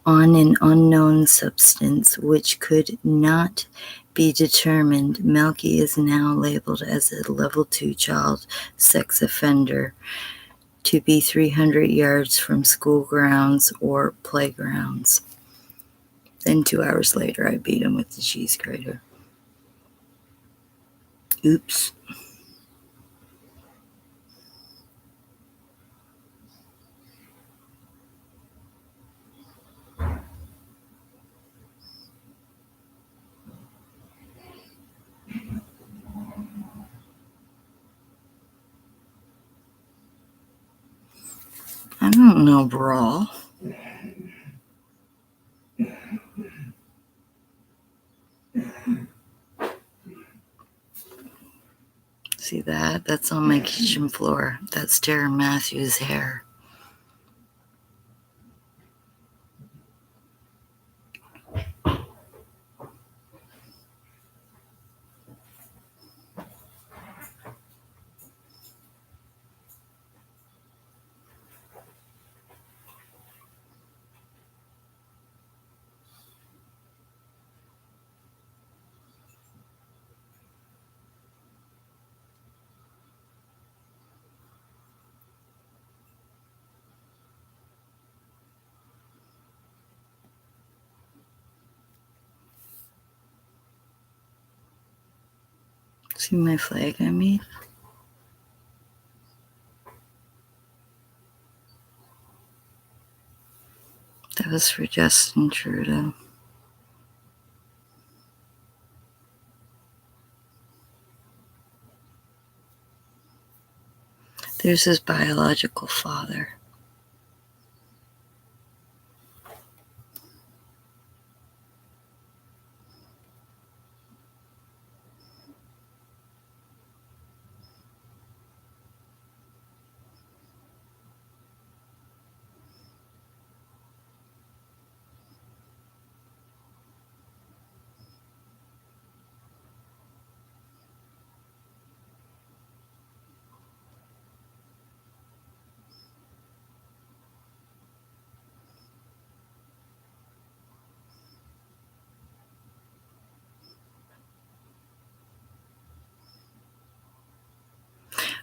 on an unknown substance which could not be determined. Milky is now labeled as a level 2 child sex offender to be 300 yards from school grounds or playgrounds. Then 2 hours later, I beat him with the cheese grater. Oops. I don't know, brawl. See that? That's on my kitchen floor. That's Tara Matthews' hair. See my flag I made? That was for Justin Trudeau. There's his biological father.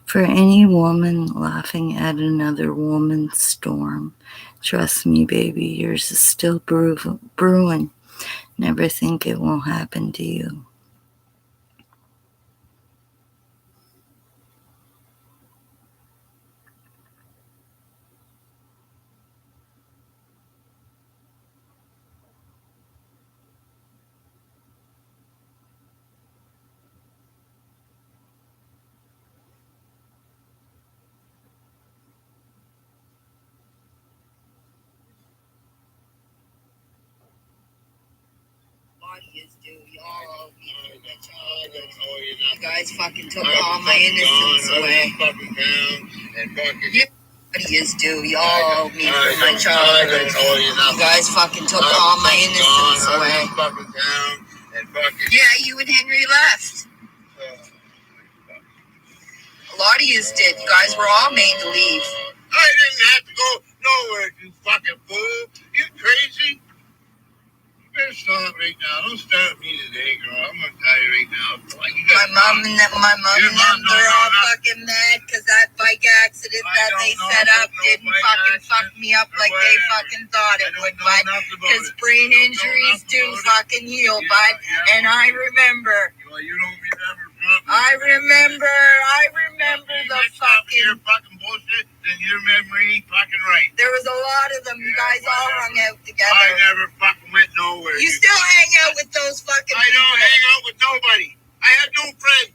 For any woman laughing at another woman's storm, trust me, baby, yours is still brewing. Never think it won't happen to you. You guys fucking took all my innocence away. Idiots do. Y'all owe me for my childhood. You guys fucking took all my innocence away. Yeah, you and Henry left. A lot of yous did. You guys were all made to leave. I didn't have to go nowhere, you fucking fool. You crazy? You better stop right now. Don't start me today, girl. I'm gonna tell you right now. My mom and them, they're all fucking mad because that bike accident that they set up didn't fucking fuck me up like they fucking thought it would, bud. Because brain injuries do fucking heal, bud. And I remember. Well, you don't remember. I remember the fucking. Your fucking bullshit, then your memory ain't fucking right. There was a lot of them. You guys all hung out together. I never fucking went nowhere. You still hang out with those fucking I people. don't hang out with nobody. I have no friends.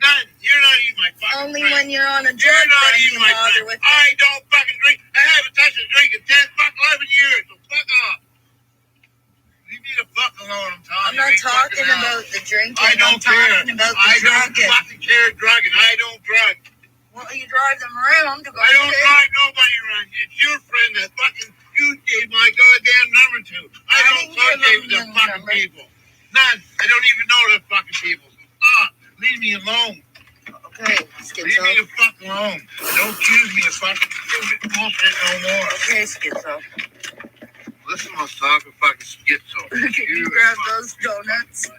None. You're not even my fucking Only friend. when you're on a drug You're not run, even you my bother friend. with them. I don't fucking drink. I haven't touched a drink in 10 fucking 11 years. So fuck off. Leave me the fuck alone, I'm telling I'm you. not Ain't talking fucking about the drinking. I don't I'm talking care. about the I don't drugging. fucking care drugging. I don't drug. Well, you drive them around to go I don't drive nobody around. It's your friend that fucking you gave my goddamn number to. I don't associate with them fucking people. None. I don't even know the fucking people. Leave me alone. Okay, Leave me the fuck alone. Don't accuse me of fucking stupid bullshit no more. Okay, Schizo. Listen, let's talk about fucking schizo. Can you grab those donuts?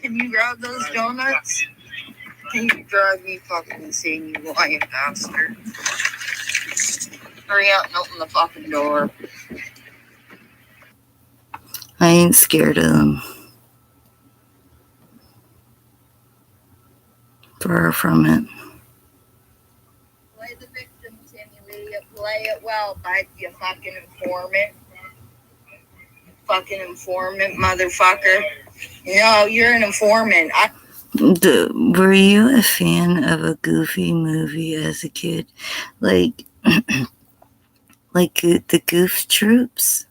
Can you grab those donuts? Can you drive me fucking insane, you lying bastard? Hurry up and open the fucking door. I ain't scared of them. Far from it. Play the victim, Timmy. You play it well, bud, you fucking informant. Fucking informant, motherfucker. You know, you're an informant. Were you a fan of a Goofy movie as a kid? Like the Goof Troops?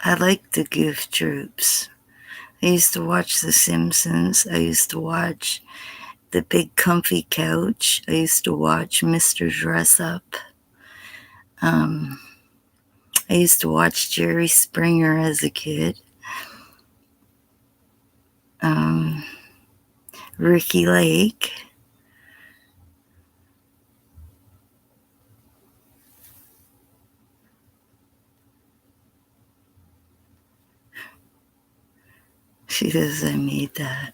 I liked the Goof Troops. I used to watch The Simpsons. I used to watch The Big Comfy Couch. I used to watch Mr. Dress Up. I used to watch Jerry Springer as a kid. Ricky Lake. She says I made that.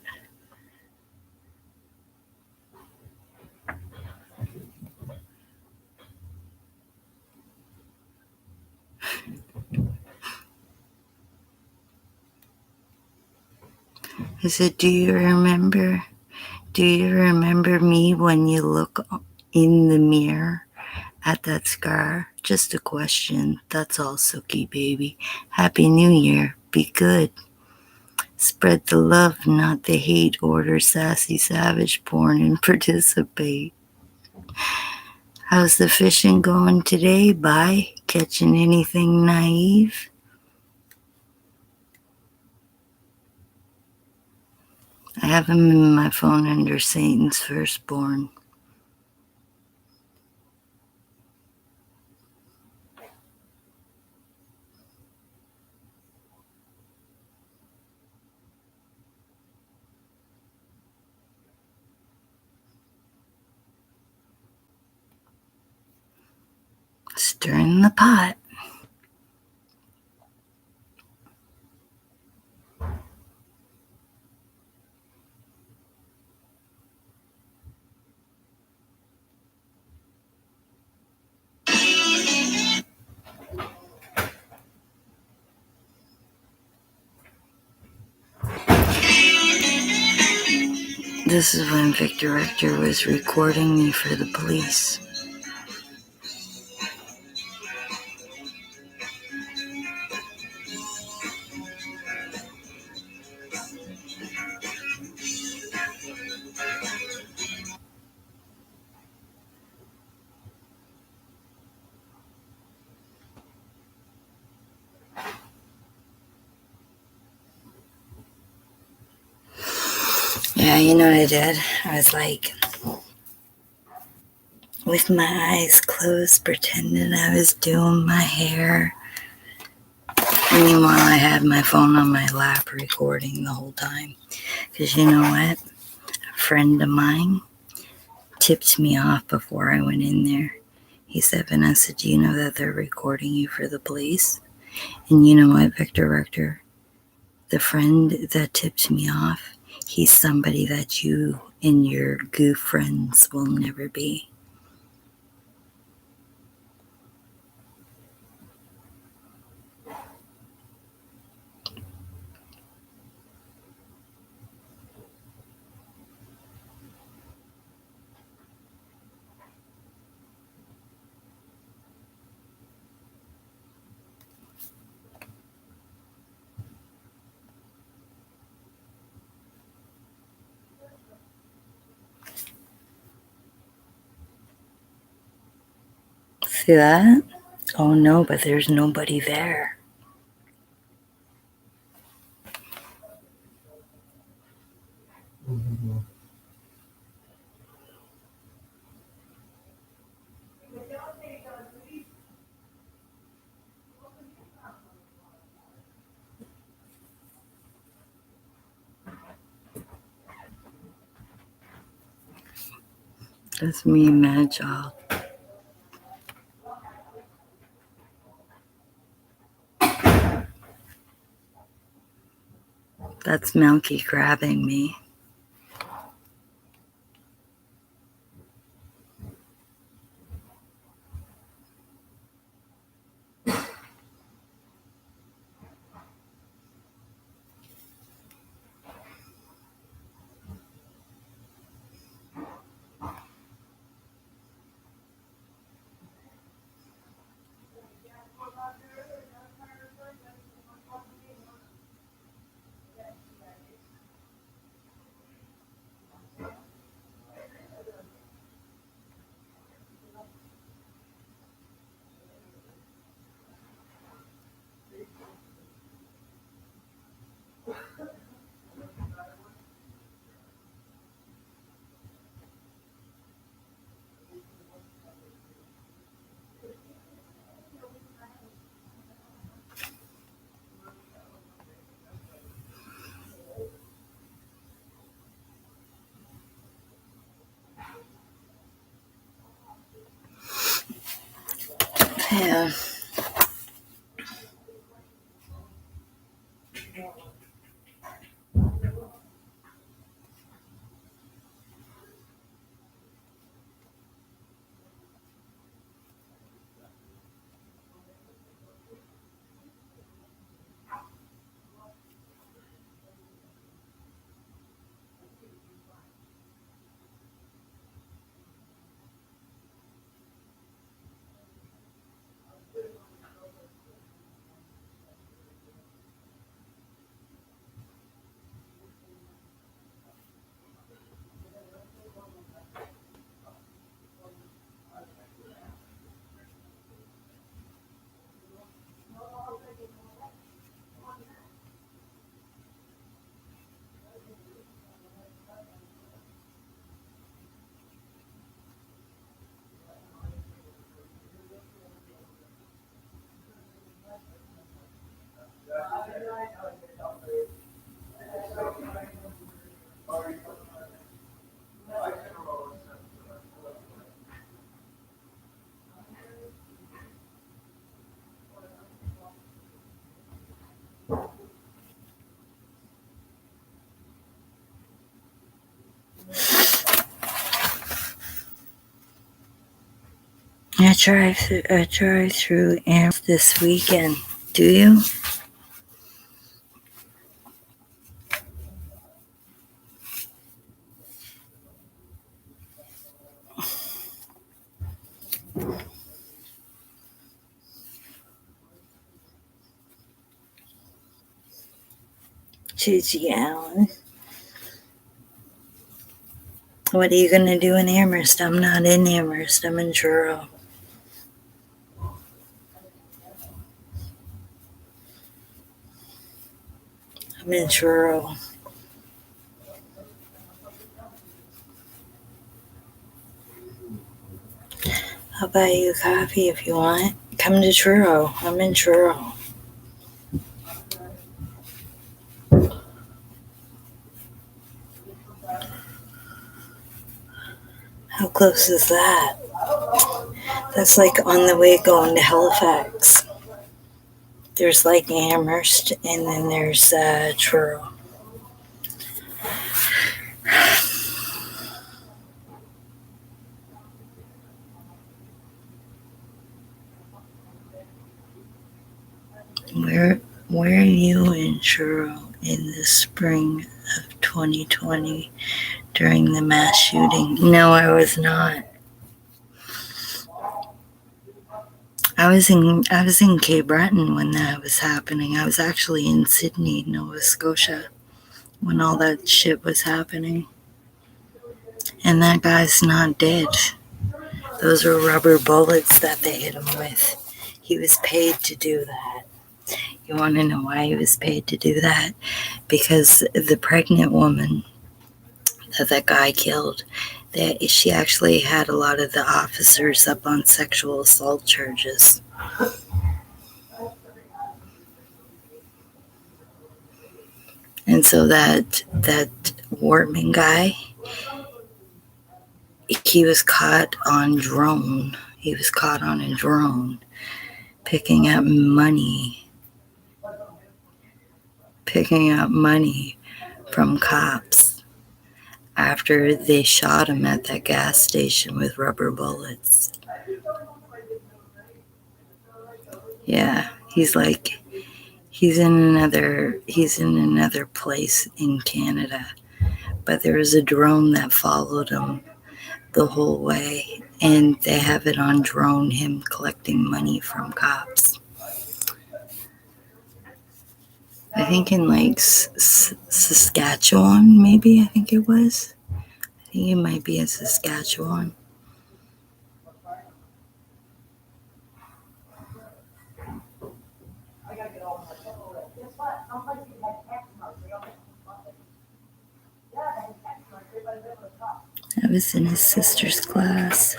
I said, do you remember me when you look in the mirror at that scar? Just a question. That's all, Sookie baby. Happy New Year. Be good. Spread the love, not the hate. Order sassy savage porn and participate. How's the fishing going today? Bye. Catching anything naive? I have him in my phone under Satan's firstborn. Stirring the pot. This is when Victor Rector was recording me for the police. Yeah, you know what I did? I was like, with my eyes closed, pretending I was doing my hair. Meanwhile, I had my phone on my lap recording the whole time. Because you know what? A friend of mine tipped me off before I went in there. He said, Vanessa, do you know that they're recording you for the police? And you know what, Victor Rector? The friend that tipped me off, he's somebody that you and your goof friends will never be. See that? Oh no, but there's nobody there. That's me, mad child. That's Milky grabbing me. Yeah. I drive through Amherst this weekend. Do you? Gigi Allen. What are you gonna do in Amherst? I'm not in Amherst. I'm in Truro. I'm in Truro. I'll buy you a coffee if you want. Come to Truro. I'm in Truro. How close is that? That's like on the way going to Halifax. There's like Amherst and then there's Truro. Where are you in Truro in the spring of 2020 during the mass shooting? No, I was not. I was in Cape Breton when that was happening. I was actually in Sydney, Nova Scotia, when all that shit was happening. And that guy's not dead. Those were rubber bullets that they hit him with. He was paid to do that. You want to know why he was paid to do that? Because the pregnant woman that guy killed, that she actually had a lot of the officers up on sexual assault charges. And so that Wortman guy, he was caught on drone. He was caught on a drone picking up money from cops after they shot him at that gas station with rubber bullets. Yeah, he's in another place in Canada, but there was a drone that followed him the whole way, and they have it on drone, him collecting money from cops. I think in like Saskatchewan, maybe. I think it might be in Saskatchewan. I was in his sister's class.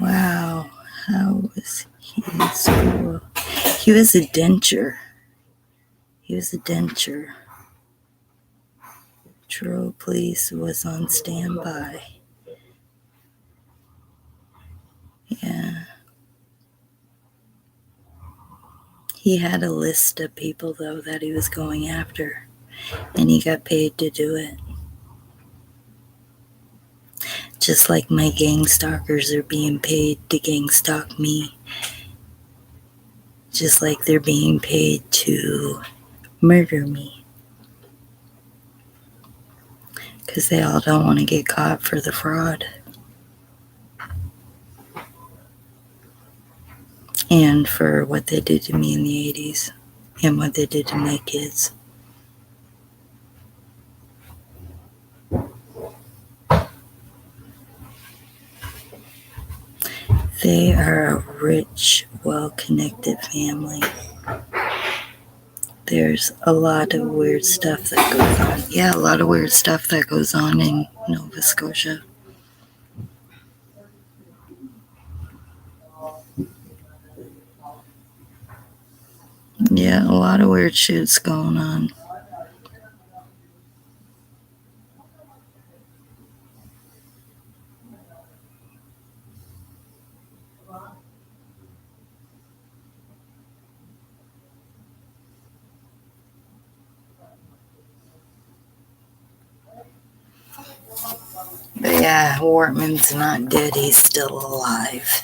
Wow, how was he in school? He was a denture. Truro Police was on standby. Yeah. He had a list of people, though, that he was going after, and he got paid to do it. Just like my gang stalkers are being paid to gang stalk me. Just like they're being paid to murder me. Because they all don't want to get caught for the fraud. And for what they did to me in the 80s. And what they did to my kids. They are a rich, well-connected family. There's a lot of weird stuff that goes on. Yeah, a lot of weird stuff that goes on in Nova Scotia. Yeah, a lot of weird shit's going on. But yeah, Wortman's not dead. He's still alive.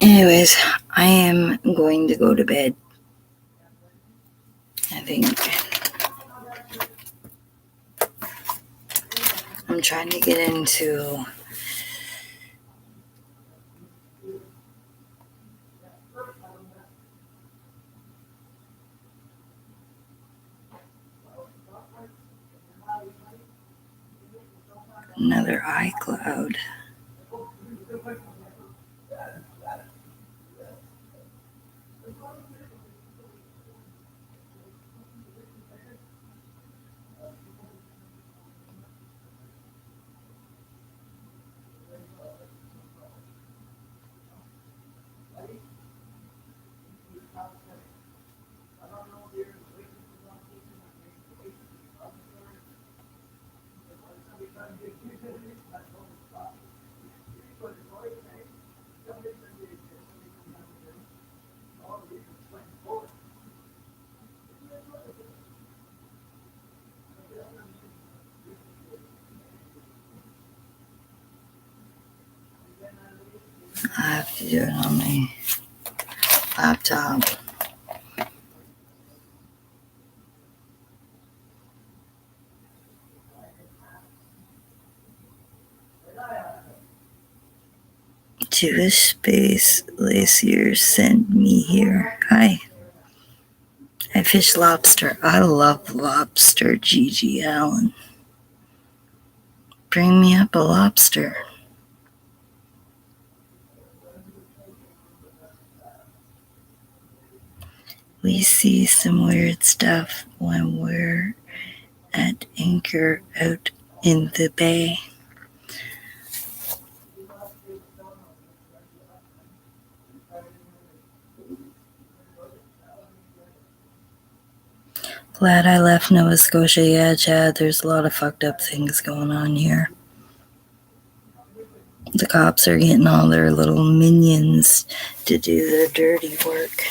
Anyways, I am going to go to bed. I think I'm trying to get into another iCloud. I have to do it on my laptop. To a space glacier sent me here. Hi. I fish lobster. I love lobster, Gigi Allen. Bring me up a lobster. We see some weird stuff when we're at anchor out in the bay. Glad I left Nova Scotia. Yeah, Chad, there's a lot of fucked up things going on here. The cops are getting all their little minions to do their dirty work.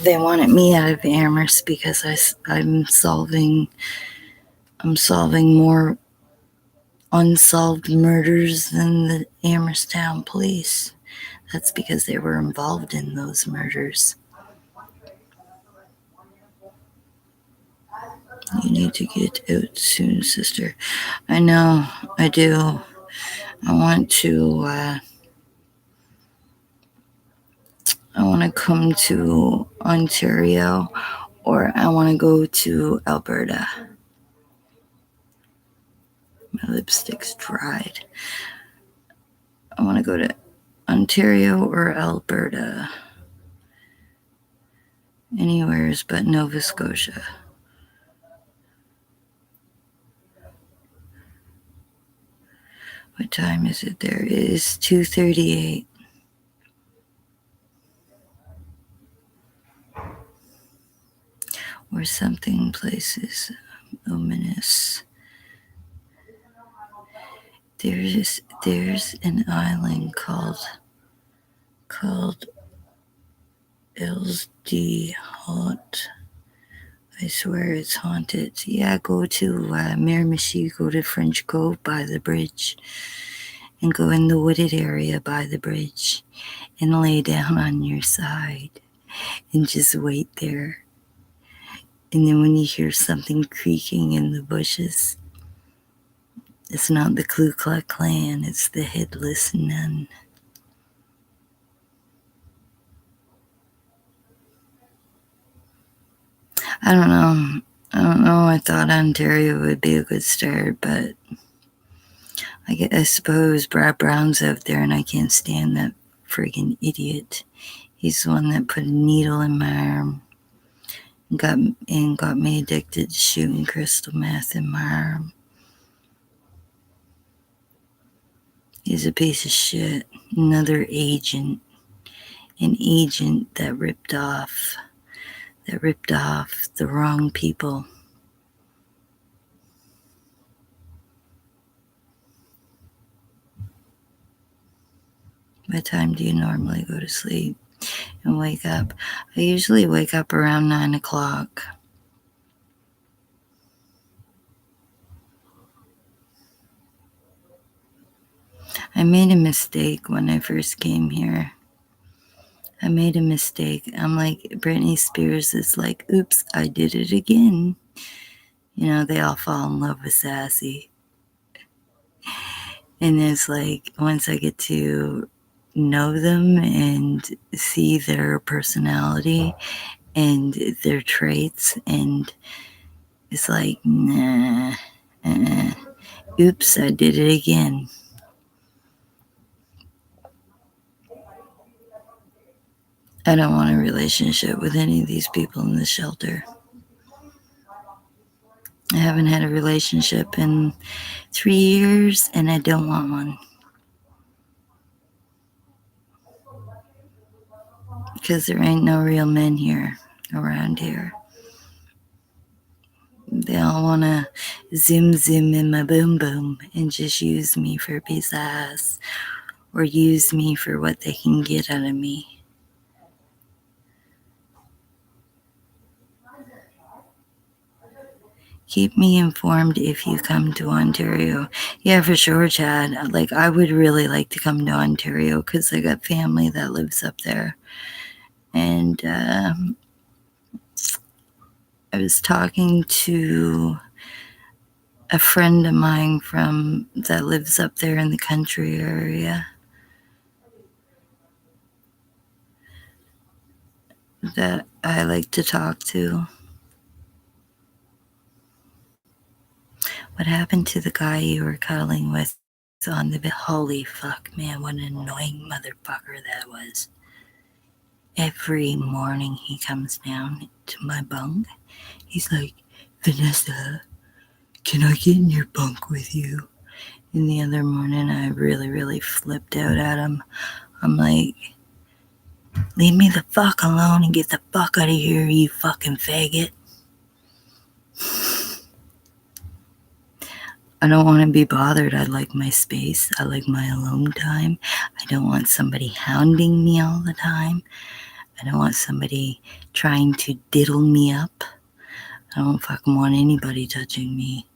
They wanted me out of Amherst because I'm solving more unsolved murders than the Amherst Town Police. That's because they were involved in those murders. You need to get out soon, sister. I know, I do. I want to come to Ontario, or I want to go to Alberta. My lipstick's dried. I want to go to Ontario or Alberta. Anywheres but Nova Scotia. What time is it there? It is 2:38. Or something places ominous. There's an island called LD Haunt. I swear it's haunted. Yeah, go to Miramichi, go to French Cove by the bridge, and go in the wooded area by the bridge, and lay down on your side, and just wait there. And then when you hear something creaking in the bushes, it's not the Ku Klux Klan, it's the headless nun. I don't know. I thought Ontario would be a good start, but I suppose Brad Brown's out there and I can't stand that friggin' idiot. He's the one that put a needle in my arm and got me addicted to shooting crystal meth in my arm. He's a piece of shit. Another agent. An agent that ripped off the wrong people. What time do you normally go to sleep and wake up? I usually wake up around 9 o'clock. I made a mistake when I first came here. I'm like, Britney Spears is like, oops, I did it again. You know, they all fall in love with Sassy. And it's like, once I get to know them and see their personality and their traits, and it's like, nah, oops, I did it again. I don't want a relationship with any of these people in the shelter. I haven't had a relationship in 3 years, and I don't want one. Because there ain't no real men around here. They all want to zoom in my boom boom and just use me for a piece of ass, or use me for what they can get out of me. Keep me informed if you come to Ontario. Yeah, for sure, Chad. Like, I would really like to come to Ontario because I got family that lives up there. And I was talking to a friend of mine that lives up there in the country area that I like to talk to. What happened to the guy you were cuddling with on the holy fuck, man, what an annoying motherfucker that was. Every morning he comes down to my bunk. He's like, Vanessa, can I get in your bunk with you? And the other morning I really, really flipped out at him. I'm like, leave me the fuck alone and get the fuck out of here, you fucking faggot. I don't want to be bothered. I like my space. I like my alone time. I don't want somebody hounding me all the time. I don't want somebody trying to diddle me up. I don't fucking want anybody touching me.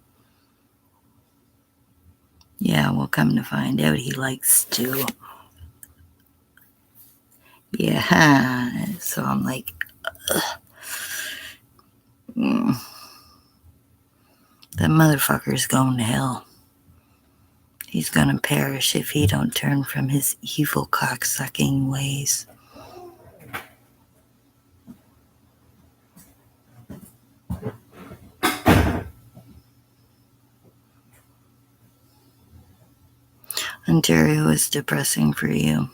Yeah, well, come to find out, he likes to. Yeah, so I'm like, ugh. That motherfucker's going to hell. He's gonna perish if he don't turn from his evil cocksucking ways. Ontario is depressing for you.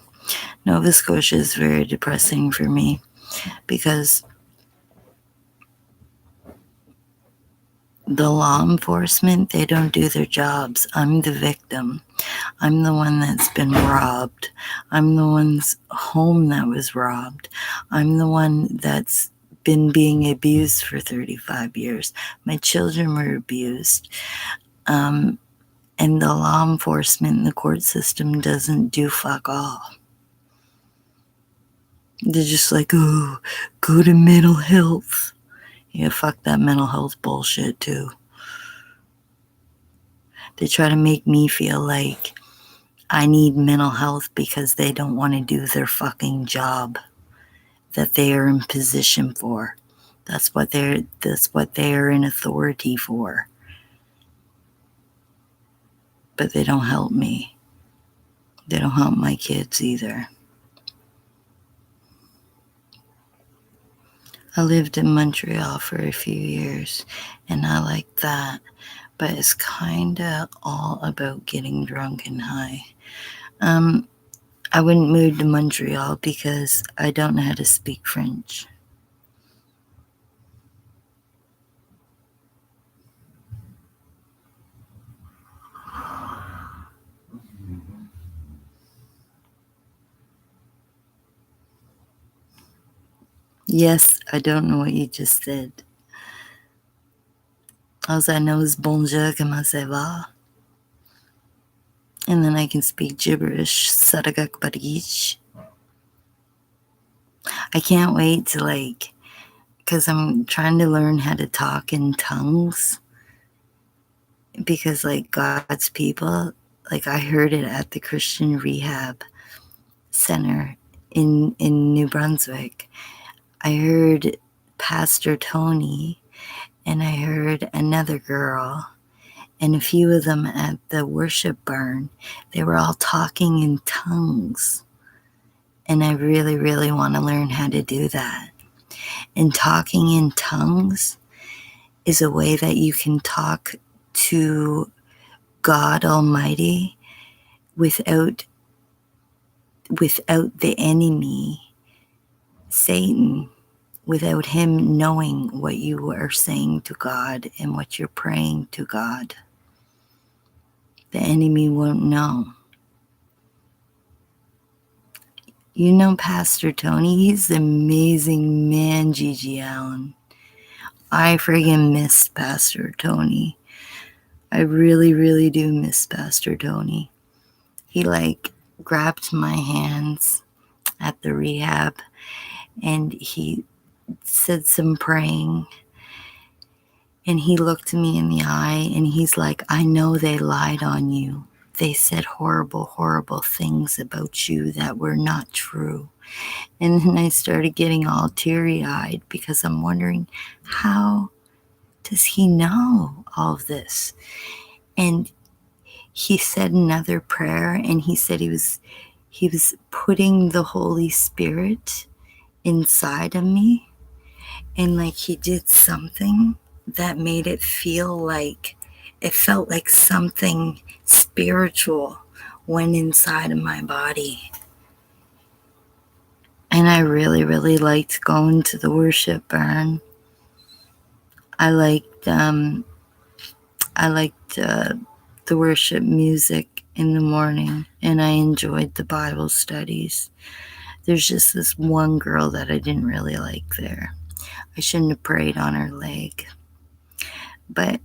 Nova Scotia is very depressing for me because the law enforcement, they don't do their jobs. I'm the victim. I'm the one that's been robbed. I'm the one's home that was robbed. I'm the one that's been being abused for 35 years. My children were abused. And the law enforcement and the court system doesn't do fuck all. They're just like, oh, go to mental health. Yeah, fuck that mental health bullshit too. They try to make me feel like I need mental health because they don't want to do their fucking job that they are in position for. That's what they're in authority for. But they don't help me. They don't help my kids either. I lived in Montreal for a few years and I like that. But it's kind of all about getting drunk and high. I wouldn't move to Montreal because I don't know how to speak French. Yes, I don't know what you just said. All I know is bonjour, comment ça va? And then I can speak gibberish, saragak barish. I can't wait to because I'm trying to learn how to talk in tongues. Because God's people, I heard it at the Christian Rehab Center in New Brunswick. I heard Pastor Tony and I heard another girl and a few of them at the worship barn. They were all talking in tongues. And I really, really want to learn how to do that. And talking in tongues is a way that you can talk to God Almighty without the enemy, Satan, without him knowing what you are saying to God and what you're praying to God. The enemy won't know. You know Pastor Tony, he's an amazing man, Gigi Allen. I friggin' miss Pastor Tony. I really, really do miss Pastor Tony. He grabbed my hands at the rehab and he said some praying And he looked me in the eye and he's like, I know they lied on you. They said horrible, horrible things about you that were not true. And then I started getting all teary-eyed because I'm wondering, how does he know all of this? And he said another prayer, and he said he was putting the Holy Spirit inside of me, and like he did something that made it felt like something spiritual went inside of my body. And I really, really liked going to the worship barn. I liked the worship music in the morning, and I enjoyed the Bible studies. There's just this one girl that I didn't really like there. I shouldn't have prayed on her leg. But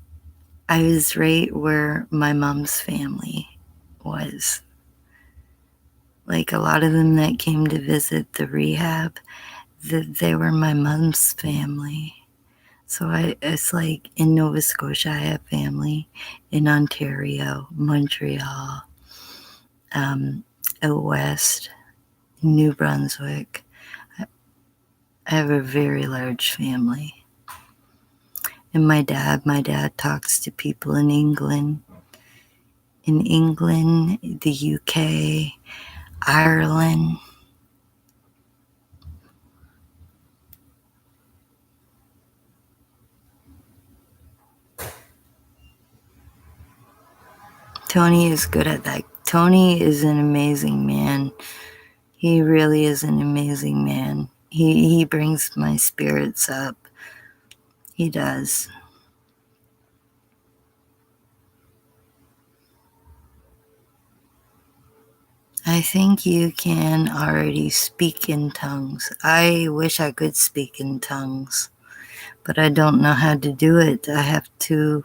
I was right where my mom's family was. Like a lot of them that came to visit the rehab, they were my mom's family. So it's like in Nova Scotia, I have family. In Ontario, Montreal, out west, New Brunswick. I have a very large family. And my dad talks to people in England, the UK, Ireland. Tony is good at that. Tony is an amazing man. He really is an amazing man. He brings my spirits up. He does. I think you can already speak in tongues. I wish I could speak in tongues, but I don't know how to do it. I have to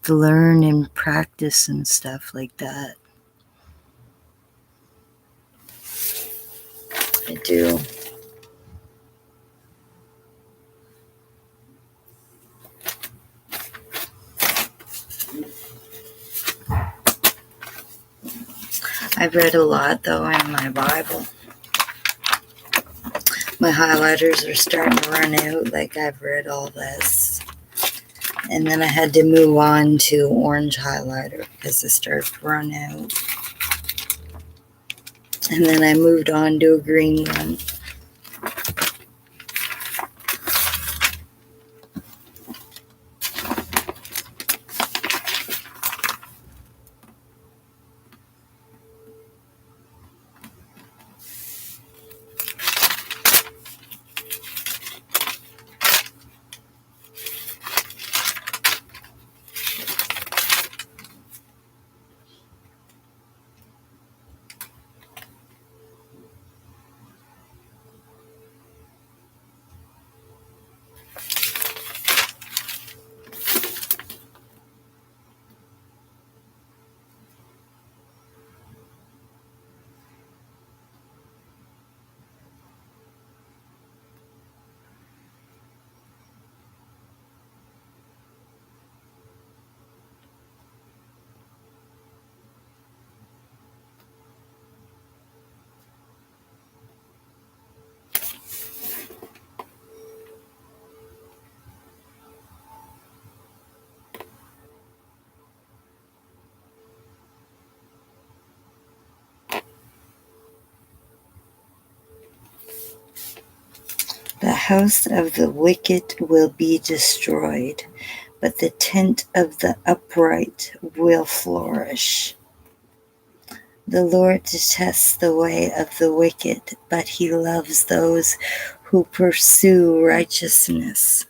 learn and practice and stuff like that. I do. I've read a lot, though, in my Bible. My highlighters are starting to run out, like I've read all this. And then I had to move on to orange highlighter because it started to run out. And then I moved on to a green one. The house of the wicked will be destroyed, but the tent of the upright will flourish. The Lord detests the way of the wicked, but he loves those who pursue righteousness.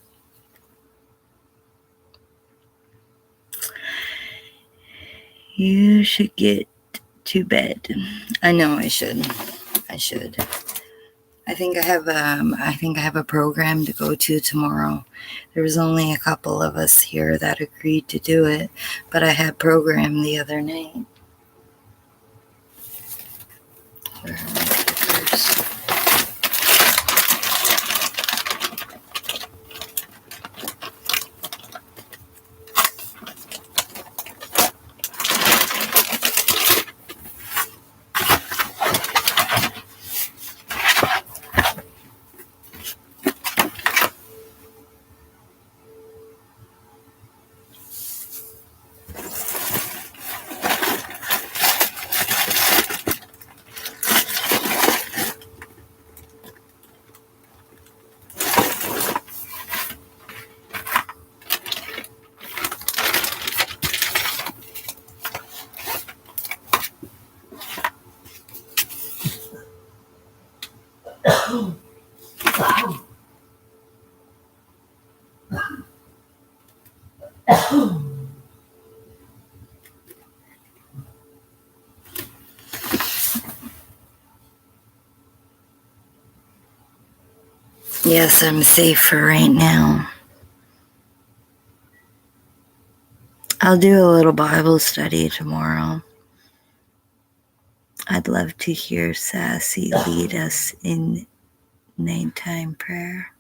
You should get to bed. I know I should. I think I have a program to go to tomorrow. There was only a couple of us here that agreed to do it, but I had program the other night. Where are my papers? Yes, I'm safe for right now. I'll do a little Bible study tomorrow. I'd love to hear Sassy lead us in nighttime prayer.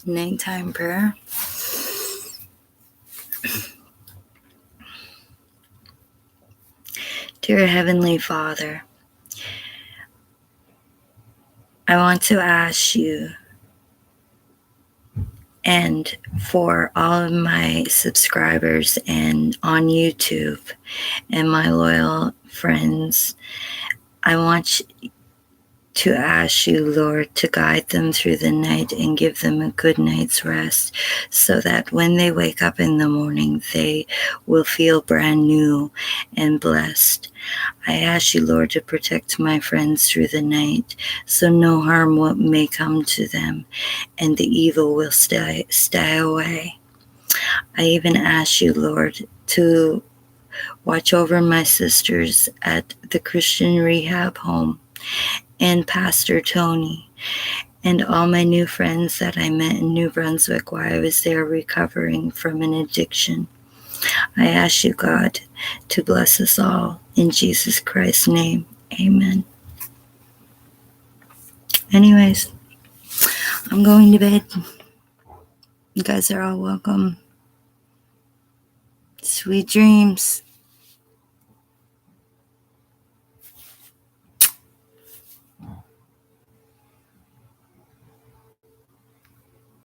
Nighttime prayer. Dear Heavenly Father, I want to ask you, and for all of my subscribers and on YouTube and my loyal friends, I want to ask you, Lord, to guide them through the night and give them a good night's rest so that when they wake up in the morning, they will feel brand new and blessed. I ask you, Lord, to protect my friends through the night so no harm may come to them and the evil will stay away. I even ask you, Lord, to watch over my sisters at the Christian rehab home and Pastor Tony and all my new friends that I met in New Brunswick while I was there recovering from an addiction. I ask you, God, to bless us all. In Jesus Christ's name, amen. Anyways, I'm going to bed. You guys are all welcome. Sweet dreams.